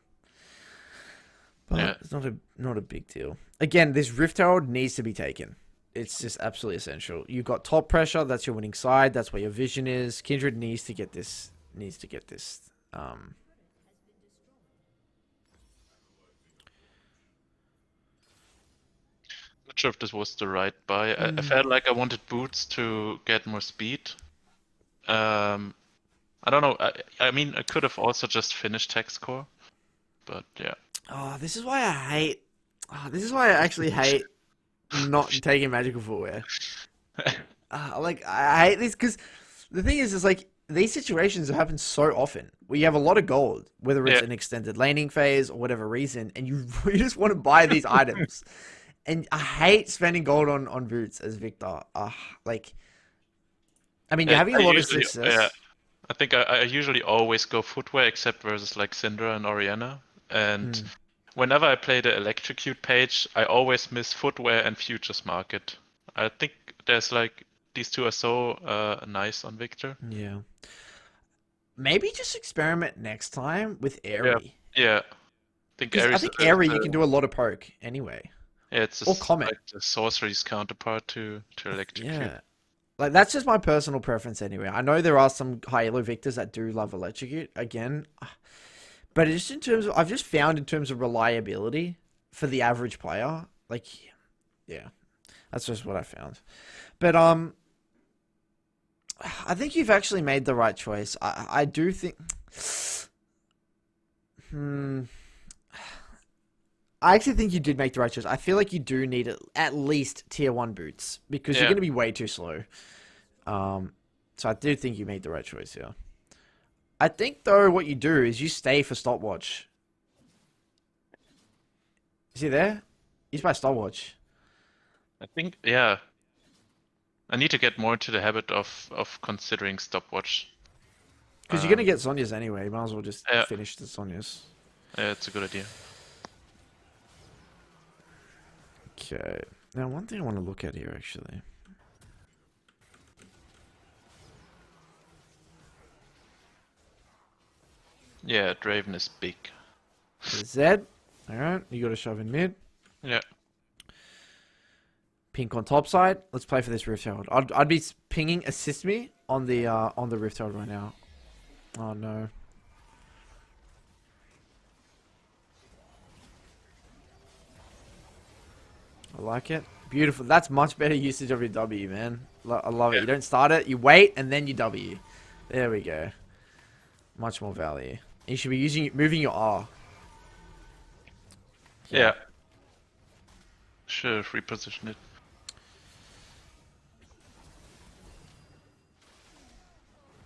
But it's not a big deal. Again, this Rift Herald needs to be taken. It's just absolutely essential. You've got top pressure. That's your winning side. That's where your vision is. Kindred needs to get this. Needs to get this. Not sure if this was the right buy. I Mm. felt like I wanted boots to get more speed. Um, I don't know. I mean, I could have also just finished Hex Core, but yeah. Oh, this is why I hate. Oh, this is why I actually hate not taking magical footwear. Like I hate this because the thing is like these situations happen so often. We have a lot of gold, whether it's Yeah, an extended laning phase or whatever reason, and you you just want to buy these items. And I hate spending gold on boots as Victor. Like I mean, you're yeah. having I a lot of usually, yeah. success. I think I usually always go footwear except versus like Syndra and Orianna. And Hmm. whenever I play the Electrocute page, I always miss footwear and Futures Market. I think there's like these two are so nice on Victor. Yeah. Maybe just experiment next time with Yeah. Airy. Yeah. I think Because I Ares think is Airy you can the do a lot of poke anyway. yeah, it's Or just Comet. like the sorcery's counterpart to Electrocute. Yeah. Like that's just my personal preference anyway. I know there are some high elo victors that do love electrocute again, but just in terms of I've just found in terms of reliability for the average player, like yeah, that's just what I found. But I think you've actually made the right choice. I do think. Hmm. I actually think you did make the right choice. I feel like you do need at least tier one boots because you're Yeah. going to be way too slow. Um, so I do think you made the right choice here. I think though, what you do is you stay for stopwatch. Is he there? He's by stopwatch I think yeah. I need to get more into the habit of considering stopwatch. because you're going to Um, get Sonya's anyway. You might as well just yeah, finish the Sonya's. yeah, it's a good idea. Okay. Now, one thing I want to look at here actually. Yeah, Draven is big. Zed. All right, you got to shove in mid. Yeah, Pink on top side. Let's play for this Rift Herald. I'd be pinging assist me on the Rift Herald right now. Oh no. I like it. Beautiful. That's much better usage of your W, man. I love it. yeah, You don't start it, you wait, and then you W. There we go. Much more value. You should be moving your R. Yeah. yeah. Should have repositioned it.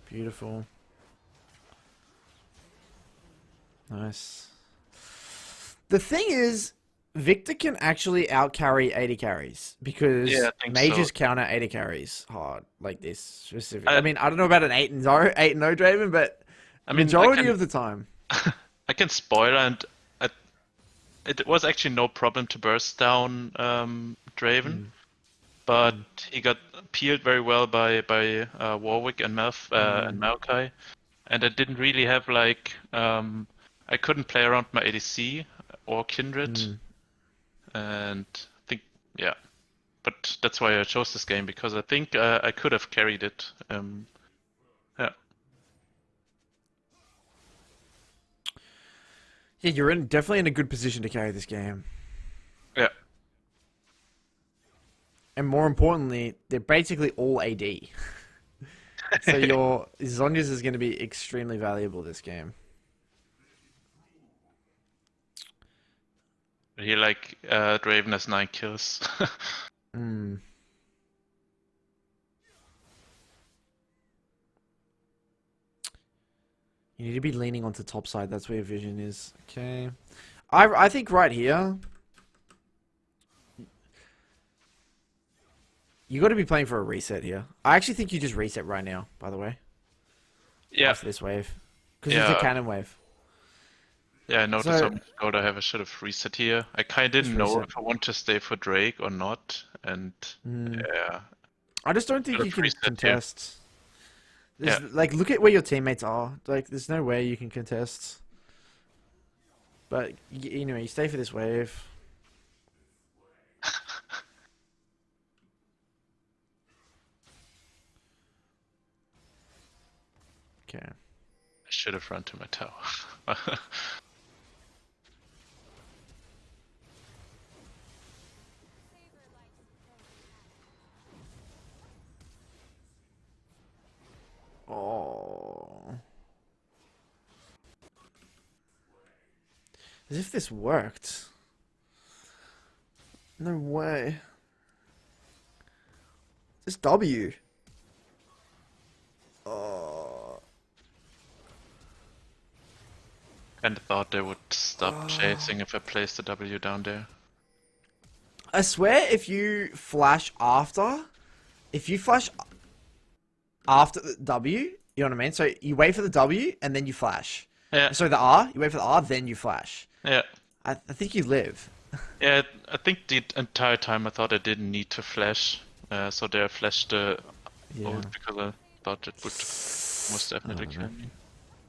Beautiful. Nice. The thing is, Victor can actually outcarry 80 carries Yeah, because I think so. mages counter 80 carries hard like this specific. I I, mean, I don't know about an 8 and 0, 8 and 0 Draven, but I mean, majority of the time. I can spoil, and I, it was actually no problem to burst down Draven, Mm, but mm, he got peeled very well by Warwick and and mm, Maokai, and I didn't really have like I couldn't play around my ADC or Kindred, mm. and I think yeah, but that's why I chose this game because I think I could have carried it. Yeah, Yeah, you're definitely in a good position to carry this game. yeah, And more importantly, they're basically all AD. So your Zhonya's is going to be extremely valuable this game. he like Draven has 9 kills. Mm. You need to be leaning onto top side. That's where your vision is. Okay. I think right here, you got to be playing for a reset here. I actually think you just reset right now, by the way, Yeah, after this wave. Because it's a yeah, cannon wave. yeah. I noticed how So, much gold I have. I should have reset here. I kind of just didn't know reset. if I want to stay for Drake or not, and Mm. yeah, I just don't think should you have can reset here. contest. Yeah, Like, look at where your teammates are. Like, there's no way you can contest. But, you know, you stay for this wave. Okay. I should have run to my tower. Oh. As if this worked. No way. This W. Oh. Kinda thought they would stop chasing if I placed the W down there. I swear if you flash after, if you flash after the W, you know what I mean? So you wait for the W and then you flash. Yeah, So the R, you wait for the R, then you flash. yeah. I think you live. Yeah, I think the entire time I thought I didn't need to flash. So there I flashed the Yeah. ult because I thought it would most definitely Oh, kill man. me.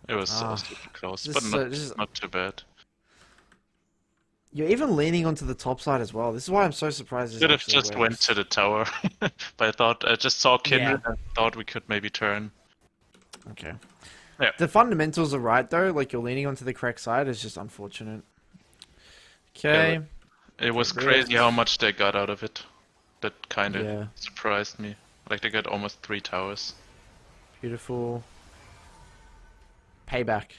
It was so Ah, super close, this but is so, this is, not too bad. you're even leaning onto the top side as well. This is why I'm so surprised this Should have actually just went works. to the tower, but I thought I just saw Yeah. Kindred and thought we could maybe turn. Okay. Yeah, The fundamentals are right though. Like you're leaning onto the correct side. It's just unfortunate. yeah, Okay. it Okay, was crazy how Rift. much they got out of it. That kind of Yeah. surprised me. Like they got almost 3 towers. Beautiful. Payback.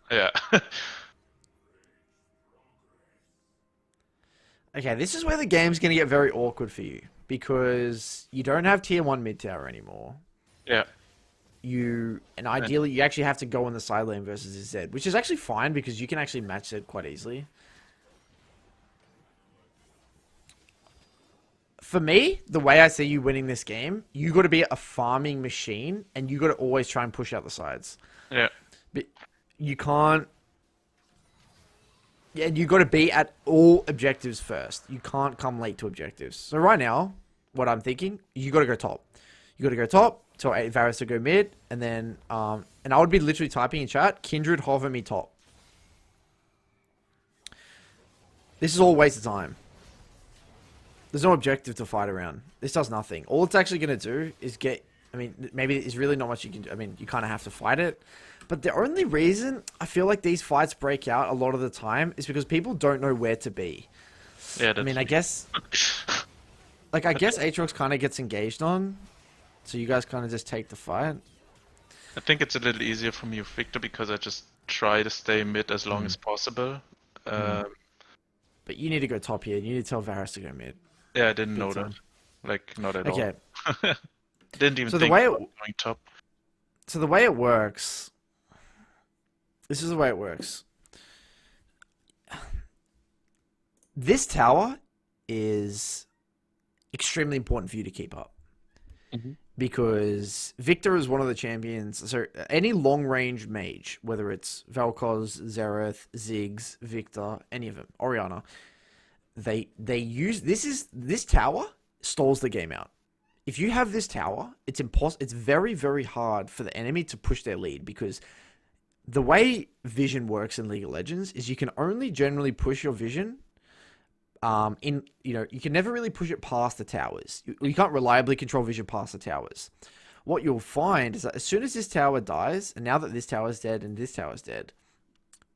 Yeah. Okay, this is where the game's going to get very awkward for you because you don't have tier 1 mid tower anymore. Yeah. And ideally you actually have to go on the side lane versus his Zed, which is actually fine because you can actually match Zed quite easily. For me, the way I see you winning this game, you got to be a farming machine and you got to always try and push out the sides. Yeah. But you can't. Yeah, you got to be at all objectives first. You can't come late to objectives. So right now, what I'm thinking, you got to go top. You got to go top. So Varus to go mid, and then and I would be literally typing in chat, Kindred hover me top. This is all a waste of time. There's no objective to fight around. This does nothing. All it's actually going to do is get... I mean, maybe there's really not much you can do. I mean, you kind of have to fight it. But the only reason I feel like these fights break out a lot of the time is because people don't know where to be. Yeah, I mean, I guess... Like, I guess Aatrox kind of gets engaged on. So you guys kind of just take the fight. I think it's a little easier for me with Victor because I just try to stay mid as long as possible. But you need to go top here. You need to tell Varus to go mid. Yeah, I didn't Big know time. that. Like, not at Okay. all. Didn't even So the think way about it, going top. so the way it works... This is the way it works. This tower is extremely important for you to keep up. Because Viktor is one of the champions. So any long range mage, whether it's Vel'Koz, Xerath, Ziggs, Viktor, any of them, Orianna, they use this tower stalls the game out. If you have this tower, it's it's very, very hard for the enemy to push their lead because the way vision works in League of Legends is you can only generally push your vision you can never really push it past the towers. You can't reliably control vision past the towers. What you'll find is that as soon as this tower dies, and now that this tower is dead and this tower is dead,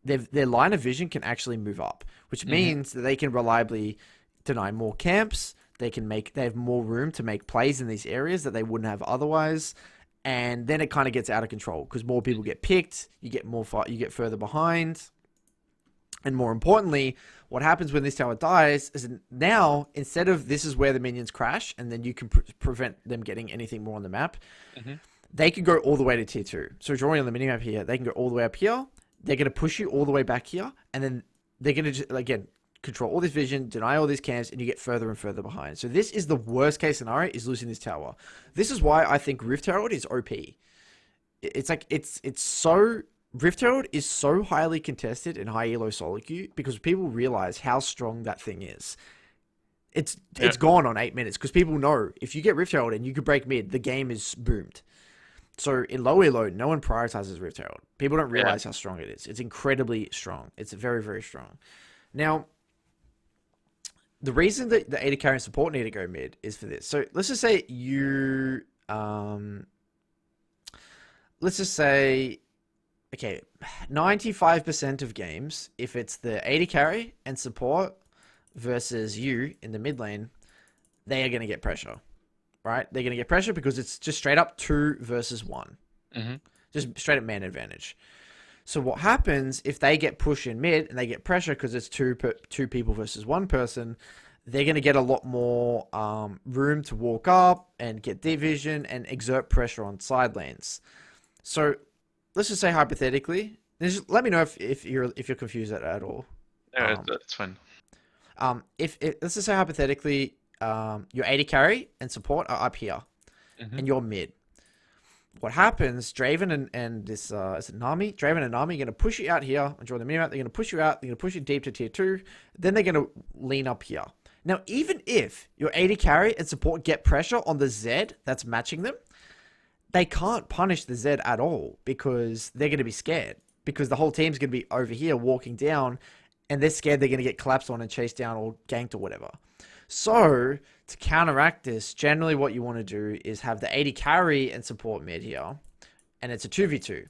their line of vision can actually move up, which means that they can reliably deny more camps. They have more room to make plays in these areas that they wouldn't have otherwise. And then it kind of gets out of control because more people get picked. You get further behind. And more importantly, what happens when this tower dies is now, instead of this is where the minions crash and then you can prevent them getting anything more on the map, they can go all the way to tier 2. So drawing on the minimap here, they can go all the way up here. They're going to push you all the way back here. And then they're going to, again, control all this vision, deny all these camps, and you get further and further behind. So this is the worst case scenario, is losing this tower. This is why I think Rift Herald is OP. It's like, it's so... Rift Herald is so highly contested in high elo solo queue because people realize how strong that thing is. It's gone on 8 minutes because people know if you get Rift Herald and you can break mid, the game is boomed. So in low elo, no one prioritizes Rift Herald. People don't realize how strong it is. It's incredibly strong. It's very, very strong. Now, the reason that the AD carry and support need to go mid is for this. So let's just say you let's just say, okay, 95% of games, if it's the AD carry and support versus you in the mid lane, they are going to get pressure, right? They're going to get pressure because it's just straight up 2 versus 1. Mm-hmm. Just straight up man advantage. So what happens if they get pushed in mid and they get pressure because it's two people versus one person? They're going to get a lot more room to walk up and get deep vision and exert pressure on side lanes. So let's just say hypothetically, let me know if you're confused at all. Yeah, Um, that's fine. if let's just say hypothetically, your AD carry and support are up here, Mm-hmm. and you're mid. What happens? Draven and this is it Nami? Draven and Nami are going to push you out here and draw the mini map. They're going to push you out. They're going to push you deep to tier 2. Then they're going to lean up here. Now, even if your AD carry and support get pressure on the Z that's matching them, they can't punish the Z at all because they're going to be scared. Because the whole team's going to be over here walking down, and they're scared they're going to get collapsed on and chased down or ganked or whatever. So, to counteract this, generally what you want to do is have the AD carry and support mid here, and it's a 2v2.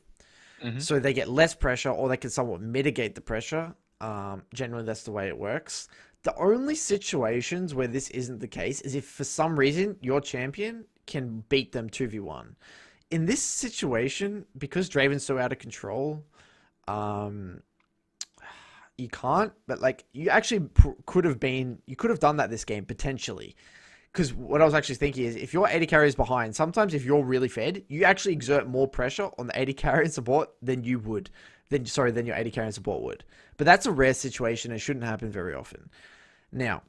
Mm-hmm. So they get less pressure, or they can somewhat mitigate the pressure. Generally, that's the way it works. The only situations where this isn't the case is if for some reason your champion can beat them 2v1. In this situation, because Draven's so out of control, you can't, but like you actually could have done that this game potentially. Because what I was actually thinking is if your AD carry is behind, sometimes if you're really fed, you actually exert more pressure on the AD carry and support than you would. Than your AD carry and support would. But that's a rare situation. It shouldn't happen very often. Now,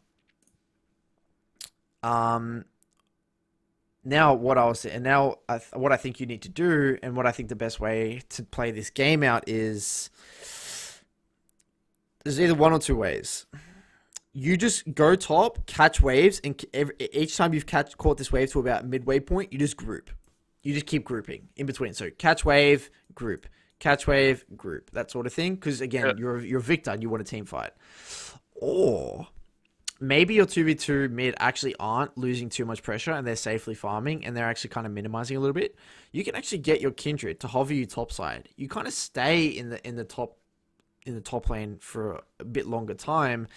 now what I was saying, now what I think you need to do, and what I think the best way to play this game out is, there's either one or two ways. You just go top, catch waves, and each time you've caught this wave to about midway point, you just group. You just keep grouping in between. So catch wave, group, catch wave, group, that sort of thing. Because again, you're Viktor and you want a team fight. Or maybe your 2v2 mid actually aren't losing too much pressure and they're safely farming and they're actually kind of minimizing a little bit. You can actually get your kindred to hover you topside. You kind of stay in the top lane for a bit longer time,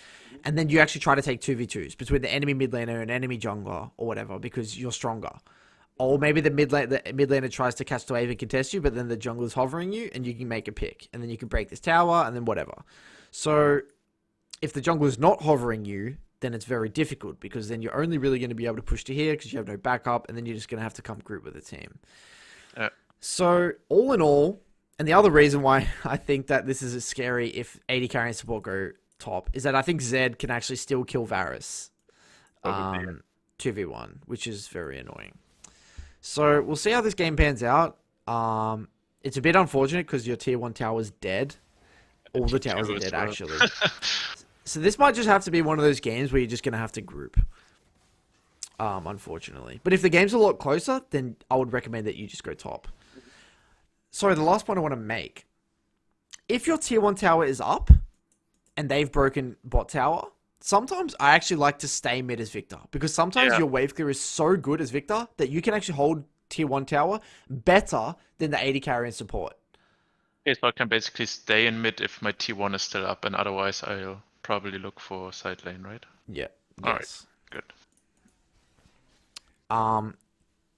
and then you actually try to take 2v2s between the enemy mid laner and enemy jungler or whatever because you're stronger. Or maybe the mid laner tries to catch the wave and contest you, but then the jungler's hovering you and you can make a pick, and then you can break this tower and then whatever. So if the jungler's not hovering you, then it's very difficult because then you're only really going to be able to push to here because you have no backup, and then you're just going to have to come group with the team. So all in all, and the other reason why I think that this is scary if AD carry and support go top is that I think Zed can actually still kill Varus 2v1, which is very annoying. So we'll see how this game pans out. It's a bit unfortunate because your tier 1 tower is dead. All the towers are dead, actually. So this might just have to be one of those games where you're just going to have to group. Unfortunately. But if the game's a lot closer, then I would recommend that you just go top. Sorry, the last point I want to make. If your tier 1 tower is up and they've broken bot tower, sometimes I actually like to stay mid as Viktor. Because sometimes your wave clear is so good as Viktor that you can actually hold tier 1 tower better than the AD carry and support. Okay, so I can basically stay in mid if my T1 is still up, and otherwise I'll probably look for side lane, right? Yeah. Alright, good.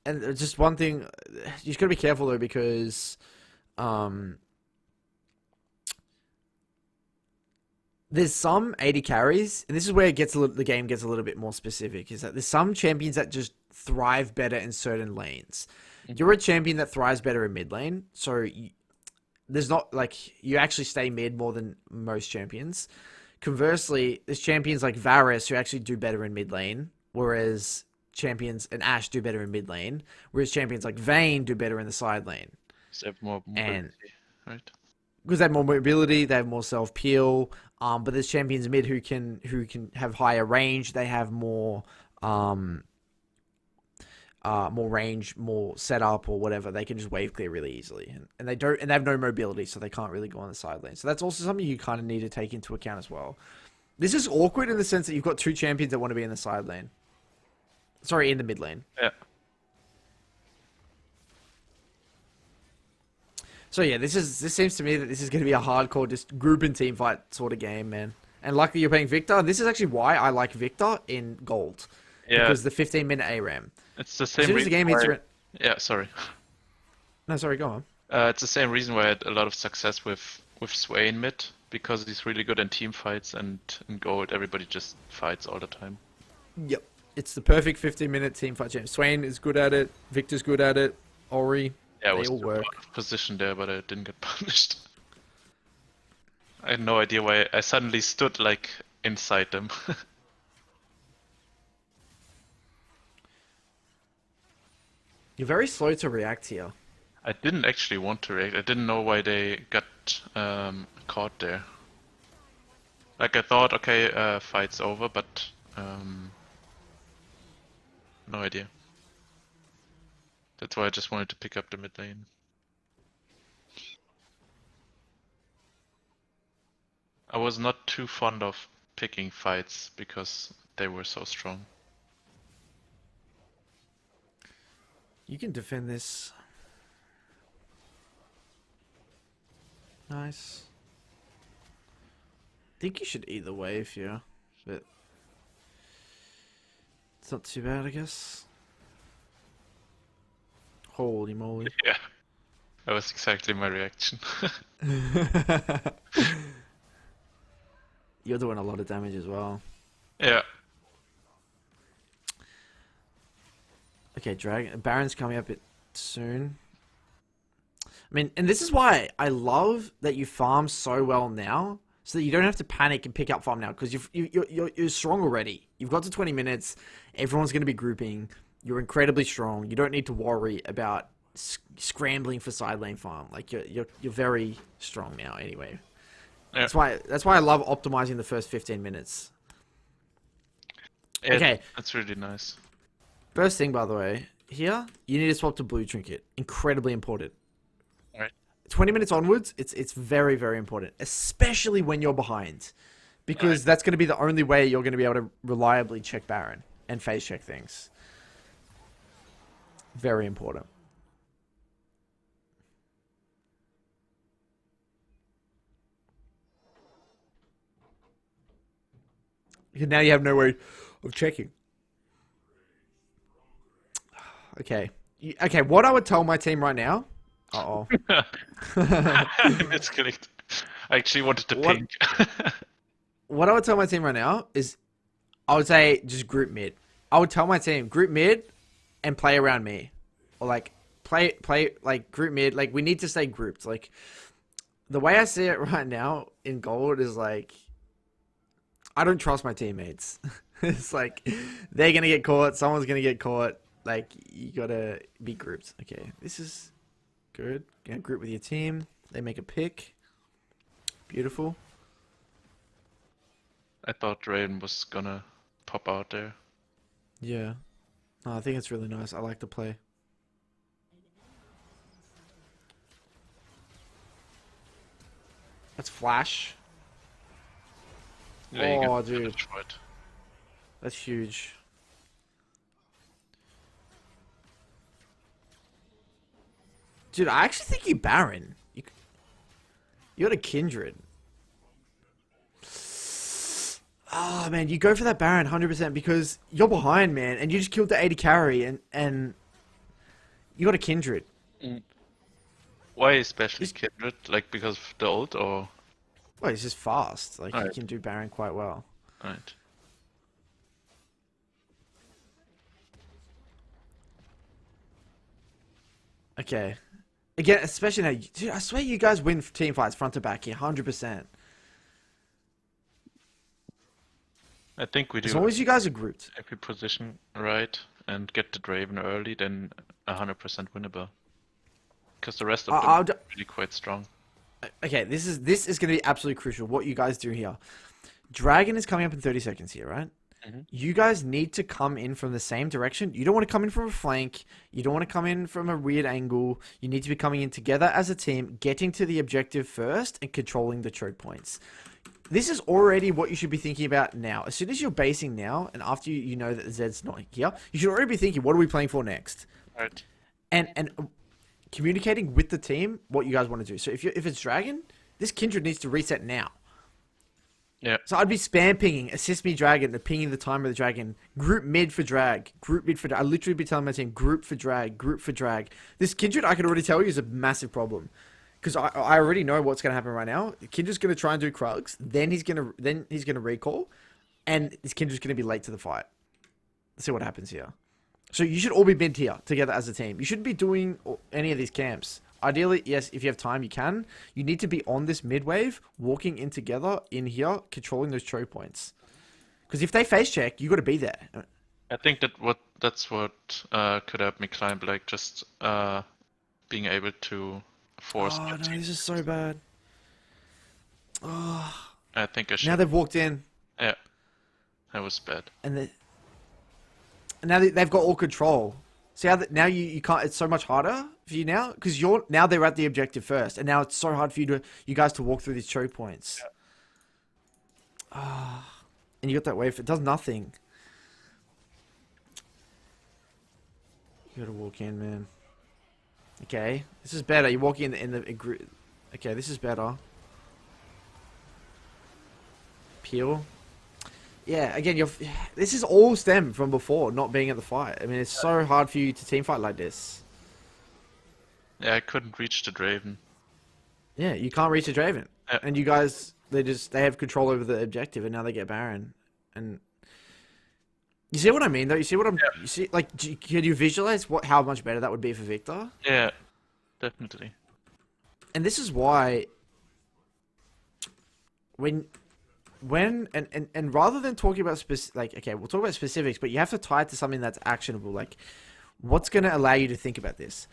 And just one thing, you just gotta be careful though, because there's some AD carries, and this is where the game gets a little bit more specific, is that there's some champions that just thrive better in certain lanes. You're a champion that thrives better in mid lane, so there's not, like, you actually stay mid more than most champions. Conversely, there's champions like Varus who actually do better in mid lane, whereas champions and Ashe do better in mid lane, whereas champions like Vayne do better in the side lane. They have more mobility, right? Because they have more mobility, they have more self peel. But there's champions mid who can have higher range. They have more range, more setup or whatever. They can just wave clear really easily, and they have no mobility, so they can't really go on the side lane. So that's also something you kind of need to take into account as well. This is awkward in the sense that you've got two champions that want to be in the side lane. Sorry, in the mid lane. Yeah. So yeah, this seems to me that this is going to be a hardcore just group and team fight sort of game, man. And luckily you're playing Victor. This is actually why I like Victor in gold, Yeah, because the 15-minute ARAM. it's the As same soon as the reason game hits, why. Yeah, sorry. no, sorry, go on. It's the same reason why I had a lot of success with Swain mid, because he's really good in team fights, and in gold everybody just fights all the time. Yep, it's the perfect 15-minute team fight champ. Swain is good at it. Victor's good at it. Ori, Yeah, I they was all too out work. of position there, but I didn't get punished. I had no idea why I suddenly stood like inside them. You're very slow to react here. I didn't actually want to react. I didn't know why they got caught there. Like I thought, okay, fight's over, but no idea. That's why I just wanted to pick up the mid lane. I was not too fond of picking fights because they were so strong. You can defend this. Nice. Think you should either way if you, but it's not too bad, I guess. Holy moly. Yeah, that was exactly my reaction. You're doing a lot of damage as well. Yeah. Okay, Baron's coming up soon. I mean, and this is why I love that you farm so well now, so that you don't have to panic and pick up farm now, because you're strong already. You've got to 20 minutes. Everyone's going to be grouping. You're incredibly strong. You don't need to worry about scrambling for side lane farm. Like you're very strong now. Anyway, Yeah. that's why I love optimizing the first 15 minutes. Yeah, Okay. that's really nice. First thing, by the way, here you need to swap to blue trinket. Incredibly important. Alright. 20 minutes onwards, it's very, very important, especially when you're behind, because that's going to be the only way you're going to be able to reliably check Baron and phase check things. Very important. Now you have no way of checking. Okay. Okay, what I would tell my team right now... Uh-oh. Misclicked. I actually wanted to What? pink. What I would tell my team right now is, I would say just group mid. I would tell my team group mid and play around me, or like play like group mid. Like we need to stay grouped. Like the way I see it right now in gold is like I don't trust my teammates. It's like they're gonna get caught. Someone's gonna get caught. Like you gotta be grouped. Okay, this is good. Gonna group with your team. They make a pick. Beautiful. I thought Raven was gonna pop out there. Yeah. No, I think it's really nice. I like the play. That's flash. Yeah, you get Oh, dude. damage for it. That's huge. Dude, I actually think you Baron. You got a Kindred. Oh, man, you go for that Baron 100% because you're behind, man, and you just killed the 80 carry, and you got a Kindred. Why especially Kindred? Like because of the ult or? Well, he's just fast. Like, you Alright. can do Baron quite well. Right. Okay. Again, especially now, dude, I swear you guys win team fights front to back here, 100%. I think we do. As long as you guys are grouped. If we position right and get the Draven early, then 100% winnable. Because the rest of them are really quite strong. Okay, this is going to be absolutely crucial. What you guys do here. Dragon is coming up in 30 seconds here, right? You guys need to come in from the same direction. You don't want to come in from a flank. You don't want to come in from a weird angle. You need to be coming in together as a team, getting to the objective first and controlling the choke points. This is already what you should be thinking about now. As soon as you're basing now, and after you know that Zed's not here, you should already be thinking, what are we playing for next? Right. And communicating with the team what you guys want to do. So if it's Dragon, this Kindred needs to reset now. Yeah. So I'd be spam pinging, assist me Dragon, and pinging the timer of the Dragon. Group mid for drag. Group mid for drag. I'd literally be telling my team, group for drag, group for drag. This Kindred, I can already tell you, is a massive problem. Because I already know what's going to happen right now. Kindred's going to try and do Krugs, then he's going to recall, and this Kindred's going to be late to the fight. Let's see what happens here. So you should all be mid here together as a team. You shouldn't be doing any of these camps. Ideally, yes, if you have time, you can. You need to be on this mid wave, walking in together in here, controlling those choke points. Because if they face check, you got to be there. I think that's what could help me climb, like just being able to force. Oh no, this is so bad. Oh. I think I should. Now they've walked in. Yeah, that was bad. And now they've got all control. See how now you can't. It's so much harder for you now because now they're at the objective first, and now it's so hard for you guys to walk through these choke points. Ah, and you got that wave. It does nothing. You gotta walk in, man. Okay, this is better. You walk in the group. Okay, this is better. Peel. Yeah, again, this is all stemmed from before not being at the fight. I mean, it's so hard for you to team fight like this. Yeah, I couldn't reach the Draven. Yeah, you can't reach a Draven. Yeah. And you guys, they have control over the objective, and now they get Baron. And you see what I mean, though? You see what you see? Like, can you visualize how much better that would be for Viktor? Yeah, definitely. And this is why when rather than talking about okay, we'll talk about specifics, but you have to tie it to something that's actionable. Like, what's going to allow you to think about this?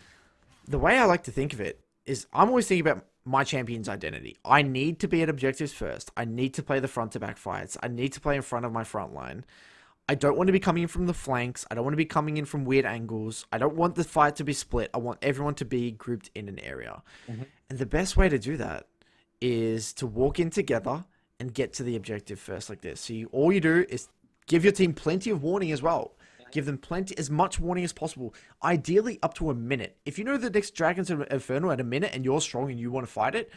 The way I like to think of it is I'm always thinking about my champion's identity. I need to be at objectives first. I need to play the front to back fights. I need to play in front of my front line. I don't want to be coming in from the flanks. I don't want to be coming in from weird angles. I don't want the fight to be split. I want everyone to be grouped in an area. Mm-hmm. And the best way to do that is to walk in together and get to the objective first like this. So all you do is give your team plenty of warning as well. Give them as much warning as possible. Ideally up to a minute. If you know the next Dragon's Inferno at a minute and you're strong and you want to fight it,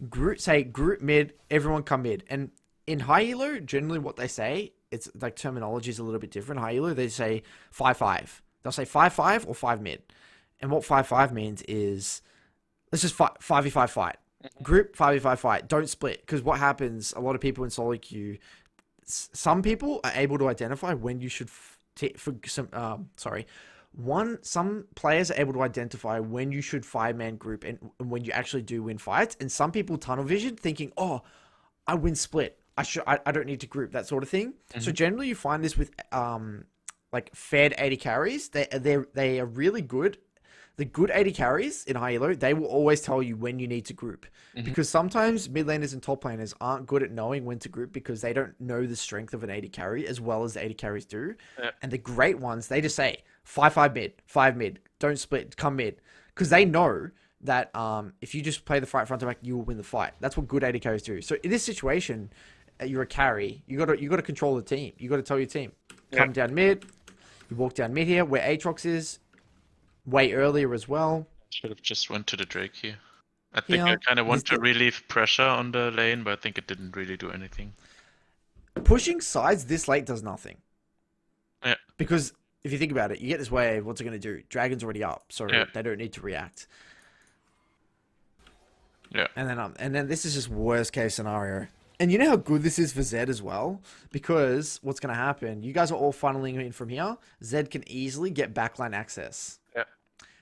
group mid, everyone come mid. And in high elo, generally what they say, it's like terminology is a little bit different. High elo, they say 5-5. They'll say 5-5 or 5 mid. And what 5-5 means is let's just 5v5 fight. Group 5v5 fight. Don't split. Because what happens, a lot of people in solo queue, some people are able to identify when you should some players are able to identify when you should 5-man group and when you actually do win fights. And some people tunnel vision thinking, oh, I win split. I don't need to group, that sort of thing. Mm-hmm. So generally you find this with like fed AD carries. They are really good. The good AD carries in high elo, they will always tell you when you need to group. Mm-hmm. Because sometimes mid laners and top laners aren't good at knowing when to group because they don't know the strength of an AD carry as well as the AD carries do. Yeah. And the great ones, they just say 5-5 mid, 5 mid, don't split, come mid. Because they know that if you just play the fight front to back, you will win the fight. That's what good AD carries do. So in this situation, you're a carry. You got to control the team. You got to tell your team, come down mid. You walk down mid here where Aatrox is. Way earlier as well. Should have just went to the Drake here. I think I kind of want to relieve pressure on the lane, but I think it didn't really do anything. Pushing sides this late does nothing. Yeah. Because if you think about it, you get this wave, what's it going to do? Dragon's already up, so they don't need to react. Yeah. And then this is just worst case scenario. And you know how good this is for Zed as well? Because what's going to happen, you guys are all funneling in from here. Zed can easily get backline access. Yeah.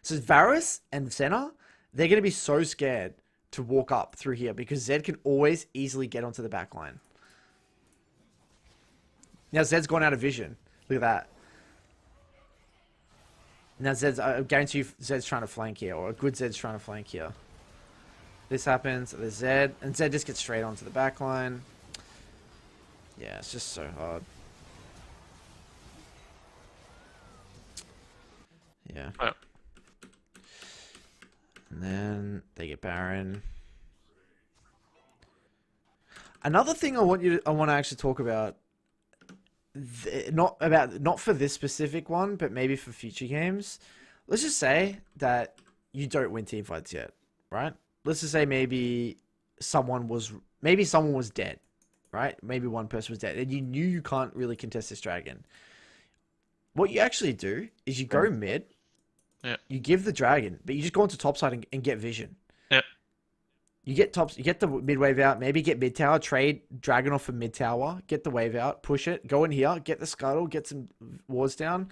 So Varus and Senna, they're going to be so scared to walk up through here because Zed can always easily get onto the backline. Now Zed's gone out of vision. Look at that. Now I guarantee you Zed's trying to flank here, or a good Zed's trying to flank here. This happens, there's Zed, and Zed just gets straight onto the backline. Yeah, it's just so hard. Yeah. Oh. And then they get Baron. Another thing I want to actually talk about, not for this specific one, but maybe for future games. Let's just say that you don't win team fights yet, right? Let's just say maybe someone was dead, right? Maybe one person was dead, and you knew you can't really contest this dragon. What you actually do is you Yeah. go mid, Yeah. you give the dragon, but you just go into top side and get vision. Yeah. You get the mid wave out, maybe get mid tower, trade dragon off for mid tower, get the wave out, push it, go in here, get the scuttle, get some wards down.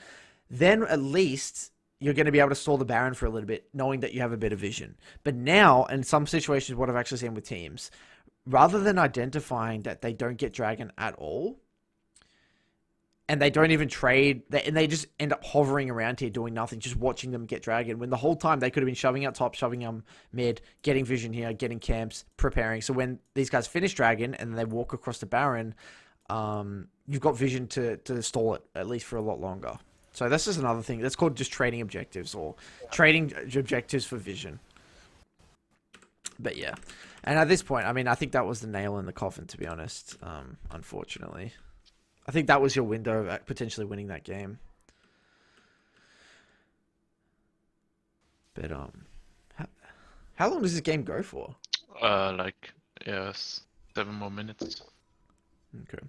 Then at least you're going to be able to stall the Baron for a little bit, knowing that you have a bit of vision. But now, in some situations, what I've actually seen with teams, rather than identifying that they don't get dragon at all, and they don't even trade, and they just end up hovering around here doing nothing, just watching them get dragon, when the whole time they could have been shoving out top, shoving mid, getting vision here, getting camps, preparing. So when these guys finish dragon and they walk across the Baron, you've got vision to stall it, at least for a lot longer. So this is another thing. That's called just trading objectives, or trading objectives for vision. But yeah. And at this point, I mean, I think that was the nail in the coffin, to be honest, unfortunately. I think that was your window of potentially winning that game. But how long does this game go for? Like, yes, 7 more minutes. Okay.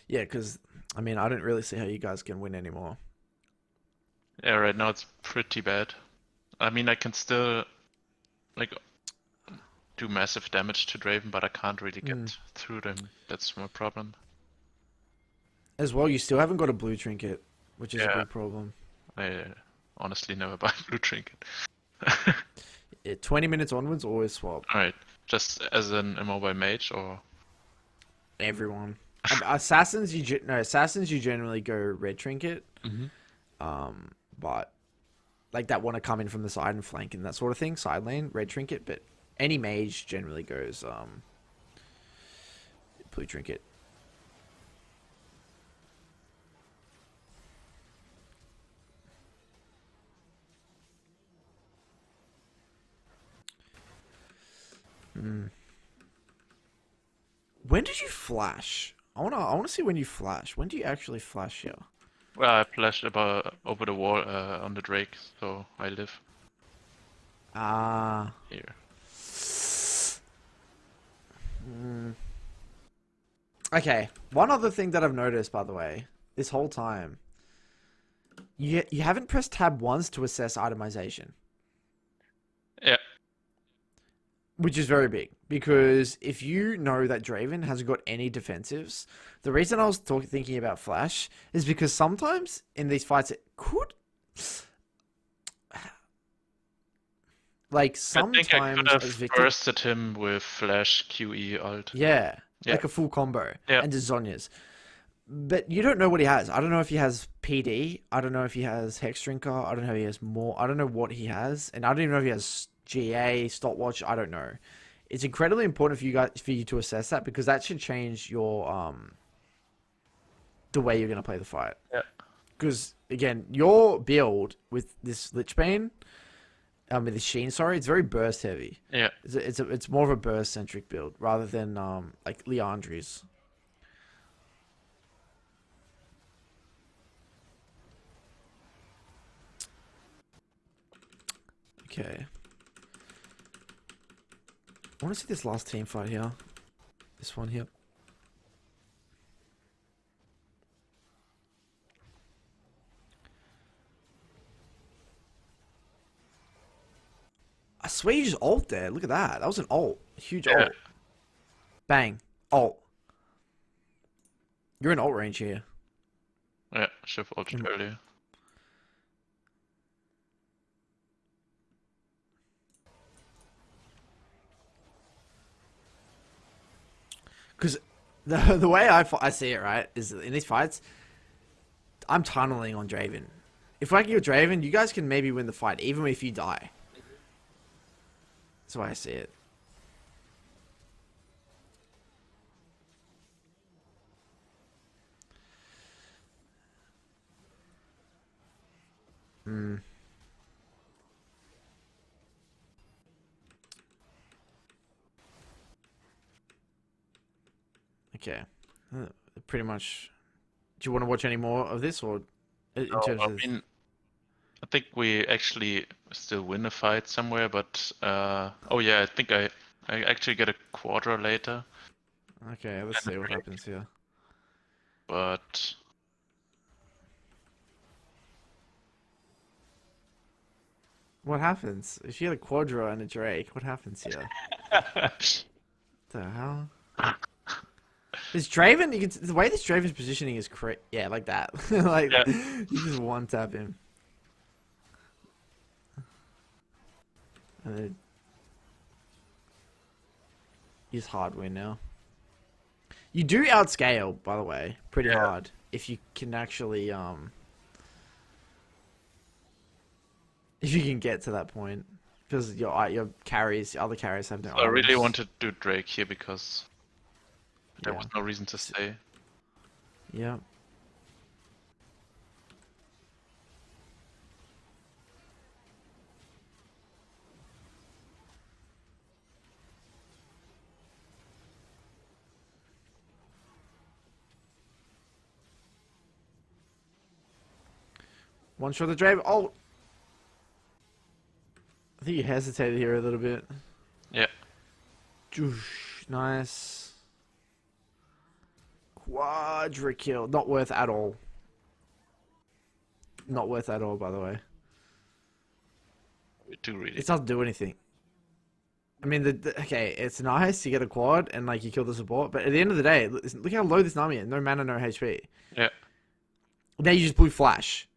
Yeah, because I mean, I don't really see how you guys can win anymore. Yeah, right now it's pretty bad. I mean, I can still like do massive damage to Draven, but I can't really get through them. That's my problem. As well, you still haven't got a blue trinket, which is a Yeah, big problem. I honestly never buy blue trinket. 20 minutes onwards, always swap. Alright, just as an immobile mage or Everyone. Assassins you generally go red trinket. Mhm. But like that want to come in from the side and flank and that sort of thing, side lane, red trinket. But any mage generally goes blue trinket. When did you flash? I wanna see when you flash. When do you actually flash here? Well, I flashed about over the wall on the Drake, so I live Ah. here. Okay. One other thing that I've noticed, by the way, this whole time, you haven't pressed tab once to assess itemization, Yeah, which is very big, because if you know that Draven hasn't got any defensives, the reason I was thinking about Flash is because sometimes in these fights it could, like I think I could sometimes have as Victor, bursted him with flash QE alt. yeah, Yeah, like a full combo, yeah, and just Zhonya's. But you don't know what he has. I don't know if he has PD. I don't know if he has Hex Drinker. I don't know if he has more. I don't know what he has, and I don't even know if he has GA stopwatch. I don't know. It's incredibly important for you to assess that, because that should change your the way you're gonna play the fight. yeah, Because again, your build with this Lichbane, with the Sheen, sorry, it's very burst heavy. yeah. It's more of a burst centric build rather than like Leandri's. Okay. I want to see this last team fight here. This one here. I swear you just ult there. Look at that. That was an ult. A huge Yeah. ult. Bang. Ult. You're in ult range here. Yeah, should have ulted earlier. Because the way I see it, right, is in these fights, I'm tunneling on Draven. If I can kill Draven, you guys can maybe win the fight, even if you die. That's why I see it. Okay. Pretty much. Do you want to watch any more of this, or in No, terms I of? mean, I think we actually still win a fight somewhere, but oh yeah, I think I actually get a Quadra later, Okay, let's see what happens here. but What happens? If you get a Quadra and a Drake, what happens here? The hell? This Draven, the way this Draven's positioning is correct. Yeah, like that. Like, yeah. you just one tap him. And then he's hard win now. You do outscale, by the way, pretty Yeah. hard. If you can actually, if you can get to that point. Because your carries, other carries have no So I really items. wanted to do Drake here because there Yeah. was no reason to stay. Yeah. One shot the Draven. Oh! I think you hesitated here a little bit. Yeah. Joosh. Nice. Quadra kill. Not worth at all. Not worth at all, by the way. We do really. It doesn't do anything. I mean, okay, it's nice you get a quad and like you kill the support, but at the end of the day, look how low this Nami is. No mana, no HP. Yeah. Now you just blew flash.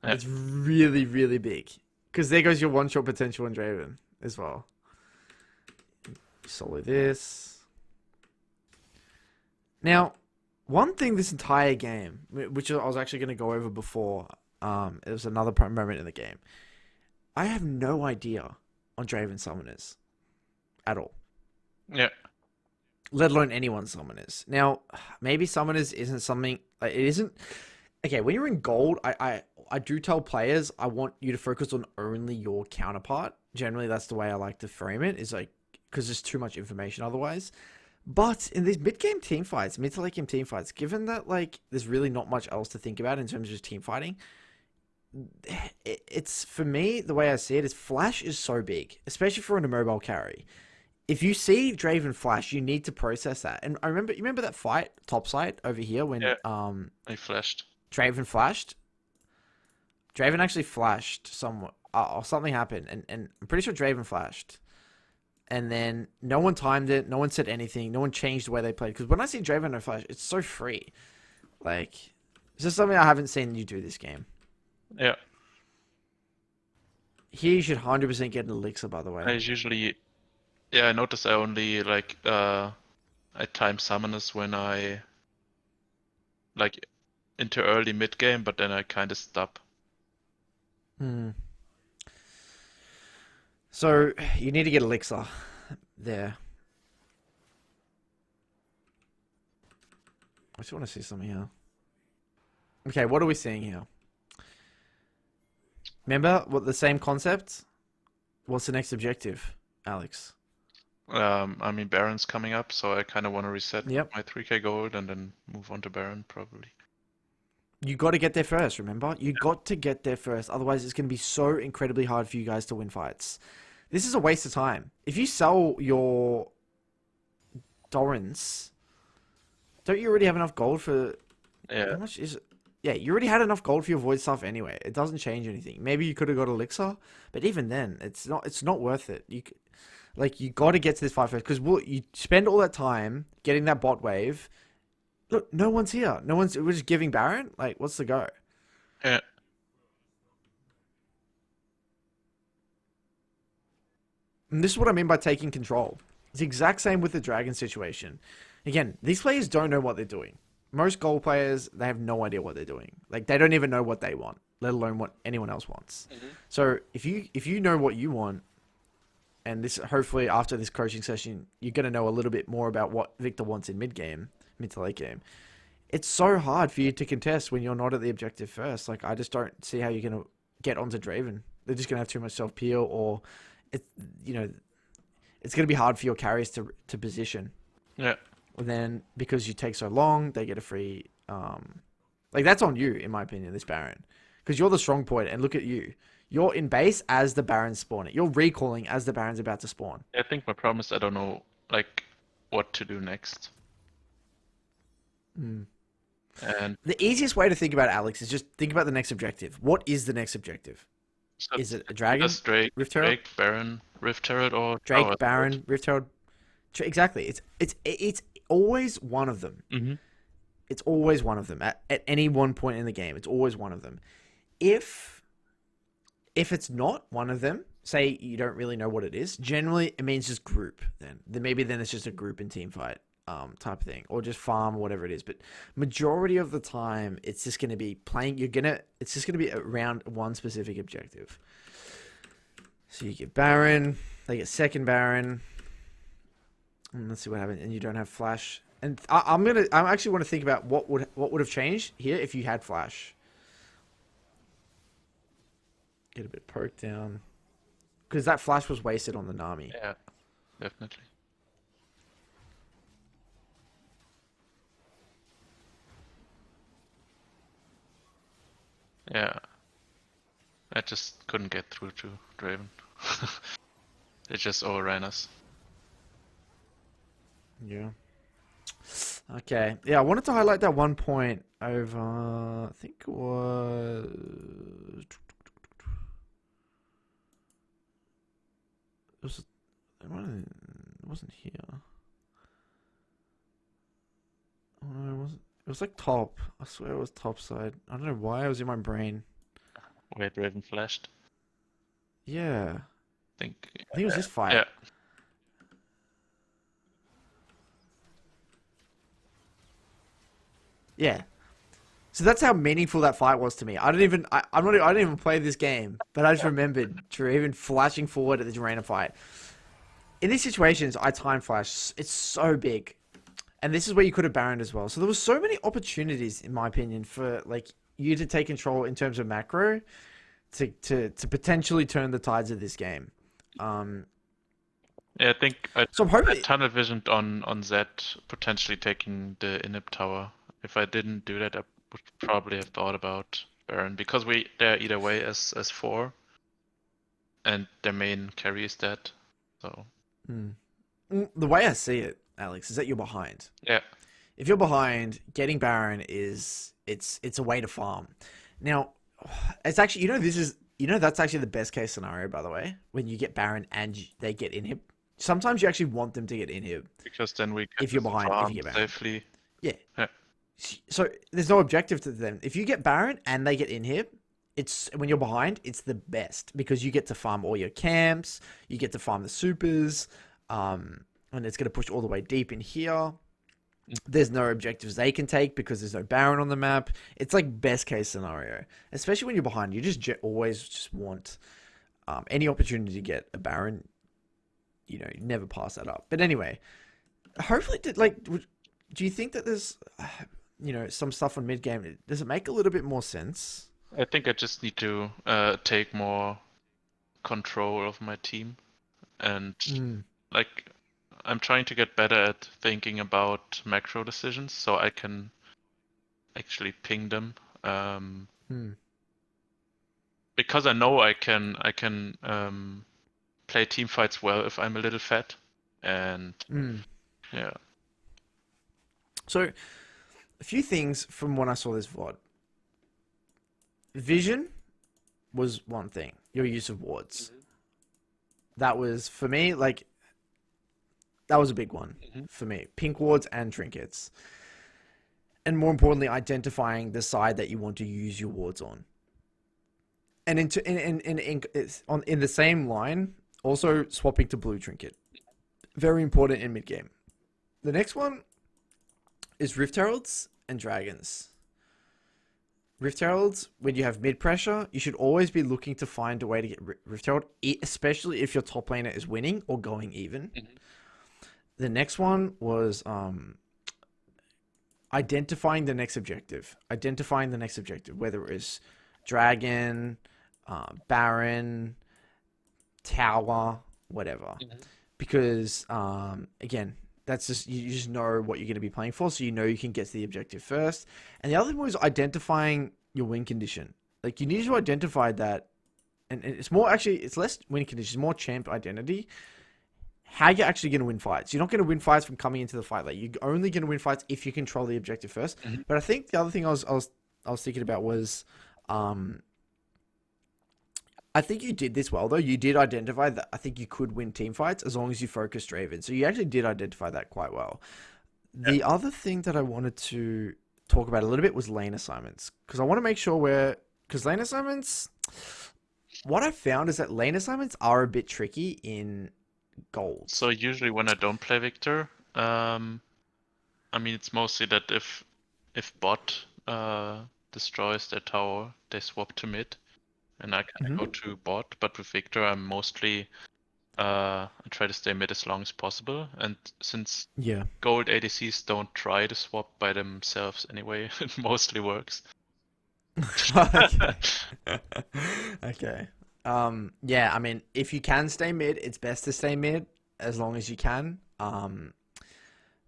Yeah. It's really, really big. Because there goes your one-shot potential in Draven as well. Solo this. Now, one thing this entire game, which I was actually going to go over before, it was another moment in the game. I have no idea on Draven summoners at all. Yeah. Let alone anyone's summoners. Now, maybe summoners isn't something like it isn't. Okay, when you're in gold, I do tell players I want you to focus on only your counterpart. Generally, that's the way I like to frame it. Is like because there's too much information otherwise. But in these mid-game team fights, mid to late game team fights, given that like there's really not much else to think about in terms of just team fighting, it's for me the way I see it is Flash is so big, especially for an immobile carry. If you see Draven Flash, you need to process that. And you remember that fight topside over here when Yeah. I flashed. Draven flashed. Draven actually flashed somewhat, or something happened, and I'm pretty sure Draven flashed. And then no one timed it, no one said anything, no one changed the way they played. Because when I see Draven no flash, it's so free. Like, it's just something I haven't seen you do this game. Yeah. Here you should 100% get an elixir, by the way. I usually, yeah, I noticed I only like I time summoners when I like into early mid game, but then I kind of stop. Hmm. So, you need to get elixir there. I just want to see something here. Okay, what are we seeing here? Remember what the same concept? What's the next objective, Alex? I mean Baron's coming up, so I kind of want to reset Yep. my 3k gold and then move on to Baron probably. You got to get there first, remember? You got to get there first. Otherwise, it's going to be so incredibly hard for you guys to win fights. This is a waste of time. If you sell your Dorans, don't you already have enough gold for... Yeah. How much is it? Yeah, you already had enough gold for your void stuff anyway. It doesn't change anything. Maybe you could have got elixir, but even then, it's not worth it. You got to get to this fight first because you spend all that time getting that bot wave. Look, no one's here. We're just giving Baron. Like, what's the go? Yeah. And this is what I mean by taking control. It's the exact same with the dragon situation. Again, these players don't know what they're doing. Most gold players, they have no idea what they're doing. Like, they don't even know what they want, let alone what anyone else wants. Mm-hmm. So if you know what you want, and this hopefully after this coaching session, you're gonna know a little bit more about what Viktor wants in mid to late game. It's so hard for you to contest when you're not at the objective first. Like, I just don't see how you're gonna get onto Draven. They're just gonna have too much self peel, or it's gonna be hard for your carries to position. Yeah. And then because you take so long, they get a free. Like, that's on you, in my opinion. This Baron, because you're the strong point, and look at you. You're in base as the Baron's spawning. You're recalling as the Baron's about to spawn. I think my problem is I don't know like what to do next. Mm. And The easiest way to think about it, Alex, is just think about the next objective. What is the next objective? so Is it a either dragon? Rift Herald? Drake, Baron, Rift Herald, or towers, Drake, right? Baron, Rift Herald? Exactly. It's always one of them. Mm-hmm. It's always one of them. At any one point in the game, it's always one of them. If it's not one of them, say you don't really know what it is, generally it means just group. Then maybe it's just a group and team fight type of thing, or just farm or whatever it is. But majority of the time, it's just going to be playing. It's just going to be around one specific objective. So you get Baron, they get second Baron. And let's see what happens. And you don't have Flash. And I actually want to think about what would have changed here if you had Flash. Get a bit poked down. Because that Flash was wasted on the Nami. Yeah, definitely. Yeah, I just couldn't get through to Draven. They just overran us. Yeah. Okay. Yeah, I wanted to highlight that one point over. I think it was. It wasn't here. Oh no, it wasn't. It was like top. I swear it was top side. I don't know why it was in my brain. Where Draven flashed. Yeah. I think it was this fight. Yeah. Yeah. So that's how meaningful that fight was to me. I didn't even play this game, but I just remembered Draven flashing forward at the Dorana fight. In these situations, I time flash. It's so big. And this is where you could have Baroned as well. So there was so many opportunities, in my opinion, for like you to take control in terms of macro to potentially turn the tides of this game. Yeah, I think I So I'm hoping tunnel visioned on Zed potentially taking the inhib tower. If I didn't do that, I would probably have thought about Baron because they're either way as 4, and their main carry is dead. So the way I see it, Alex, is that you're behind. yeah, If you're behind, getting Baron it's a way to farm. Now, it's actually that's actually the best case scenario, by the way, when you get Baron and they get inhib. Sometimes you actually want them to get inhib. because then we can If you're just behind, if farm you get Baron. safely. Yeah. Yeah. So there's no objective to them. If you get Baron and they get inhib, it's when you're behind, it's the best because you get to farm all your camps, you get to farm the supers, and it's going to push all the way deep in here. There's no objectives they can take because there's no Baron on the map. It's like best case scenario, especially when you're behind. You just always just want any opportunity to get a Baron. You know, never pass that up. But anyway, hopefully, do you think that there's, some stuff on mid game? Does it make a little bit more sense? I think I just need to take more control of my team, and like I'm trying to get better at thinking about macro decisions so I can actually ping them. Because I know I can play team fights well if I'm a little fat, and yeah. So, a few things from when I saw this VOD. Vision was one thing. Your use of wards. That was, for me, that was a big one for me. Pink wards and trinkets. And more importantly, identifying the side that you want to use your wards on. And in the same line, also swapping to blue trinket. Very important in mid game. The next one is Rift Heralds and Dragons. Rift Heralds, when you have mid pressure, you should always be looking to find a way to get Rift Herald, especially if your top laner is winning or going even. The next one was identifying the next objective. Whether it was Dragon, Baron, Tower, whatever. Because, again, that's just, you just know what you're going to be playing for, so you know you can get to the objective first. And the other one was identifying your win condition. Like, you need to identify that and it's more actually, it's less win conditions, more champ identity. How you're actually going to win fights. You're not going to win fights from coming into the fight. Like you're only going to win fights if you control the objective first. Mhm. But I think the other thing I was thinking about was, um, I think you did this well though. You did identify that I think you could win team fights as long as you focused Draven. So you actually did identify that quite well. Yeah. The other thing that I wanted to talk about a little bit was lane assignments because I want to make sure because lane assignments. What I found is that lane assignments are a bit tricky in gold. So usually when I don't play Victor, I mean it's mostly that if bot destroys their tower, they swap to mid, and I kind of Hmm. go to bot. But with Victor, I'm mostly I try to stay mid as long as possible. And since Yeah. gold ADCs don't try to swap by themselves anyway, it mostly works. Okay. Okay. Yeah, I mean, if you can stay mid, it's best to stay mid as long as you can.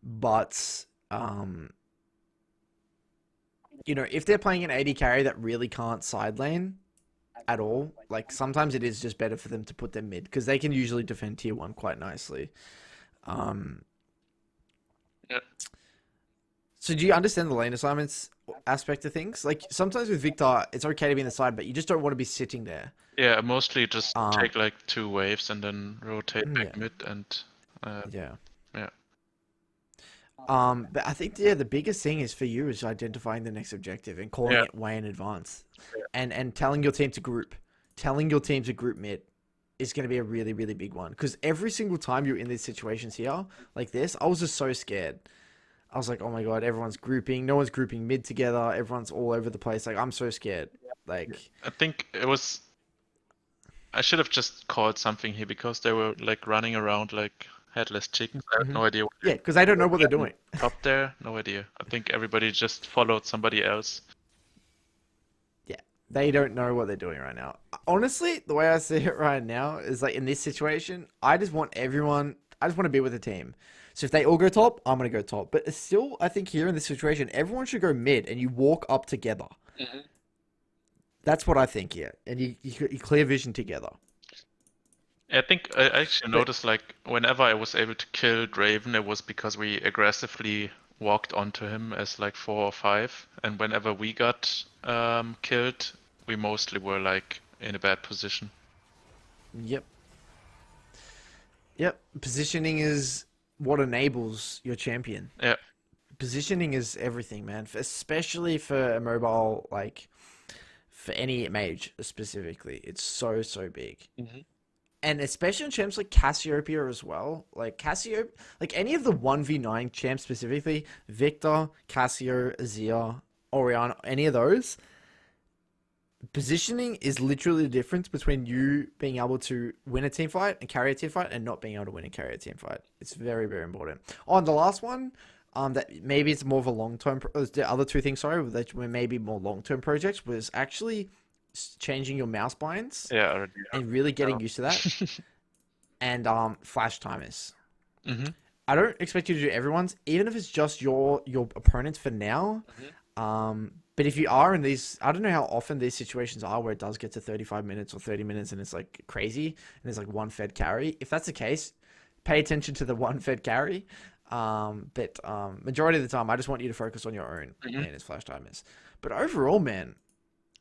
But if they're playing an AD carry that really can't side lane at all, like sometimes it is just better for them to put them mid because they can usually defend tier one quite nicely. Um, Yeah, so do you understand the lane assignments aspect of things? Like sometimes with Victor, it's okay to be in the side, but you just don't want to be sitting there. yeah, I mostly just Um, take like 2 waves and then rotate back yeah, mid and uh, yeah. yeah. But I think yeah, the biggest thing is for you is identifying the next objective and calling Yeah, it way in advance, and telling your team to group, mid is going to be a really really big one because every single time you're in these situations here like this, I was just so scared. I was like, oh my god, everyone's grouping, no one's grouping mid together, everyone's all over the place. Like I'm so scared. Like, I think it was. I should have just called something here because they were like running around like headless chickens. I have mhm. no idea what Yeah, because they don't know what they're happened doing. top there. No idea. I think everybody just followed somebody else. Yeah, they don't know what they're doing right now. Honestly, the way I see it right now is like in this situation, I just want everyone. I just want to be with the team. So if they all go top, I'm gonna go top. But it's still, I think here in this situation, everyone should go mid and you walk up together. Mhm. That's what I think here, and you clear vision together. I think I actually But noticed like whenever I was able to kill Draven, it was because we aggressively walked onto him as like 4 or 5, and whenever we got killed, we mostly were like in a bad position. yep, yep. Positioning is what enables your champion. Yeah. Positioning is everything, man. Especially for a mobile, like for any mage specifically, it's so so big. Hmm. And especially in champs like Cassiopeia as well. Like Cassio, like any of the 1v9 champs specifically, Victor, Cassio, Azir, Oriana, any of those, positioning is literally the difference between you being able to win a team fight and carry a team fight and not being able to win and carry a team fight. It's very, very important. Oh, and the last one, that maybe it's more of a long term. The other two things, sorry, that were maybe more long term projects was actually changing your mouse binds Yeah, already. and really getting used to that. And flash timers. Hmm. I don't expect you to do everyone's, even if it's just your opponents for now. But if you are in these, I don't know how often these situations are where it does get to 35 minutes or 30 minutes and it's like crazy and there's like one fed carry. If that's the case, pay attention to the one fed carry. But majority of the time, I just want you to focus on your own Hmm. and its flash timers. But overall, man,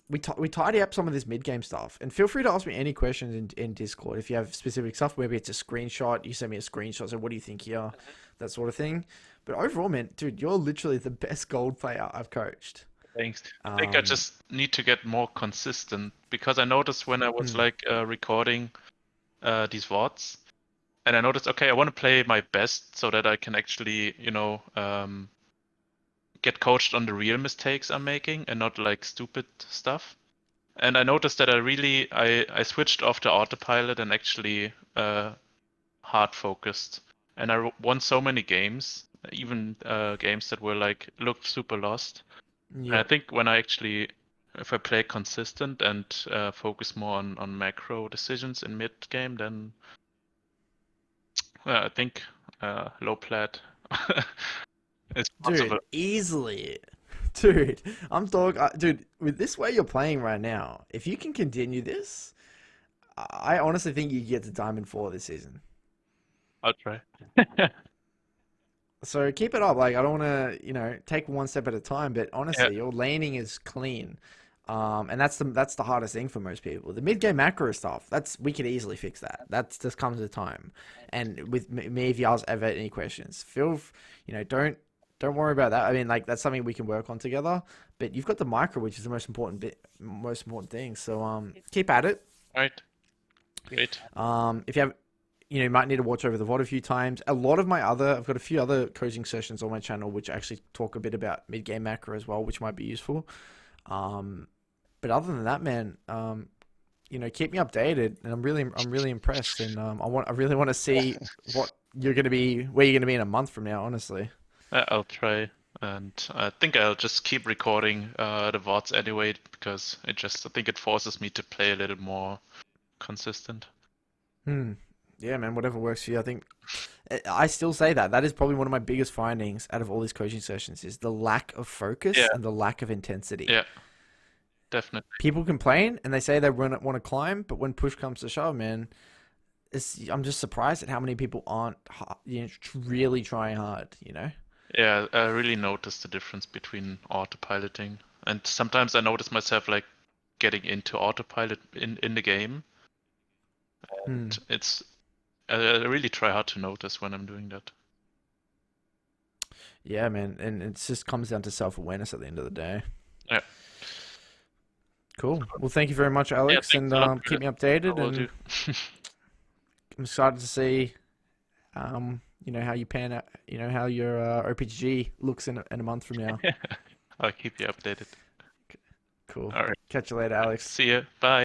we tidy up some of this mid game stuff, and feel free to ask me any questions in Discord if you have specific stuff. Maybe it's a screenshot. You send me a screenshot. So what do you think here? That sort of thing. But overall, man, dude, you're literally the best gold player I've coached. Thanks. I think I Um, just need to get more consistent because I noticed when I was mm, like recording these VODs, and I noticed, okay, I want to play my best so that I can actually, get coached on the real mistakes I'm making and not like stupid stuff. And I noticed that I switched off the autopilot and actually hard focused. And I won so many games, even games that were like looked super lost. And I yep, think when I actually, if I play consistent and focus more on macro decisions in mid game, then I think low plat is possible. dude, easily, dude. I'm talking, dude. With this way you're playing right now, if you can continue this, I honestly think you get to Diamond 4 this season. I'll try. So keep it up. Like I don't want to, take one step at a time. But Yeah, honestly, your laning is clean, and that's the hardest thing for most people. The mid game macro stuff, we could easily fix that. That's just comes with time. And with me, if y'all ever any questions, don't worry about that. I mean, like that's something we can work on together. But you've got the micro, which is the most important thing. So keep at it. right. Great. If you have you might need to watch over the VOD a few times. I've got a few other coaching sessions on my channel which actually talk a bit about mid game macro as well, which might be useful. Um, but other than that, man, keep me updated, and I'm really impressed, and I really want to see where you're gonna be in a month from now, honestly. I'll try. And I think I'll just keep recording the VODs anyway because I think it forces me to play a little more consistent. Hmm. Yeah, man, whatever works for you. I think I still say that is probably one of my biggest findings out of all these coaching sessions is the lack of Yeah, focus and the lack of intensity. yeah, definitely. People complain and they say they want to climb, but when push comes to shove, man, I'm just surprised at how many people aren't really trying hard. Yeah, I really noticed the difference between autopiloting. And sometimes I notice myself like getting into autopilot in the game. Hmm. And I really try hard to notice when I'm doing that. Yeah, man, and it just comes down to self awareness at the end of the day. Yeah. Cool. Well, thank you very much, Yeah, Alex, thanks and a lot for keep that. me I updated. will do. And I'm excited to see, how you pan out, how your OPG looks in a month from now. I'll keep you updated. Cool. All right. Catch you later, Alex. See you. Bye.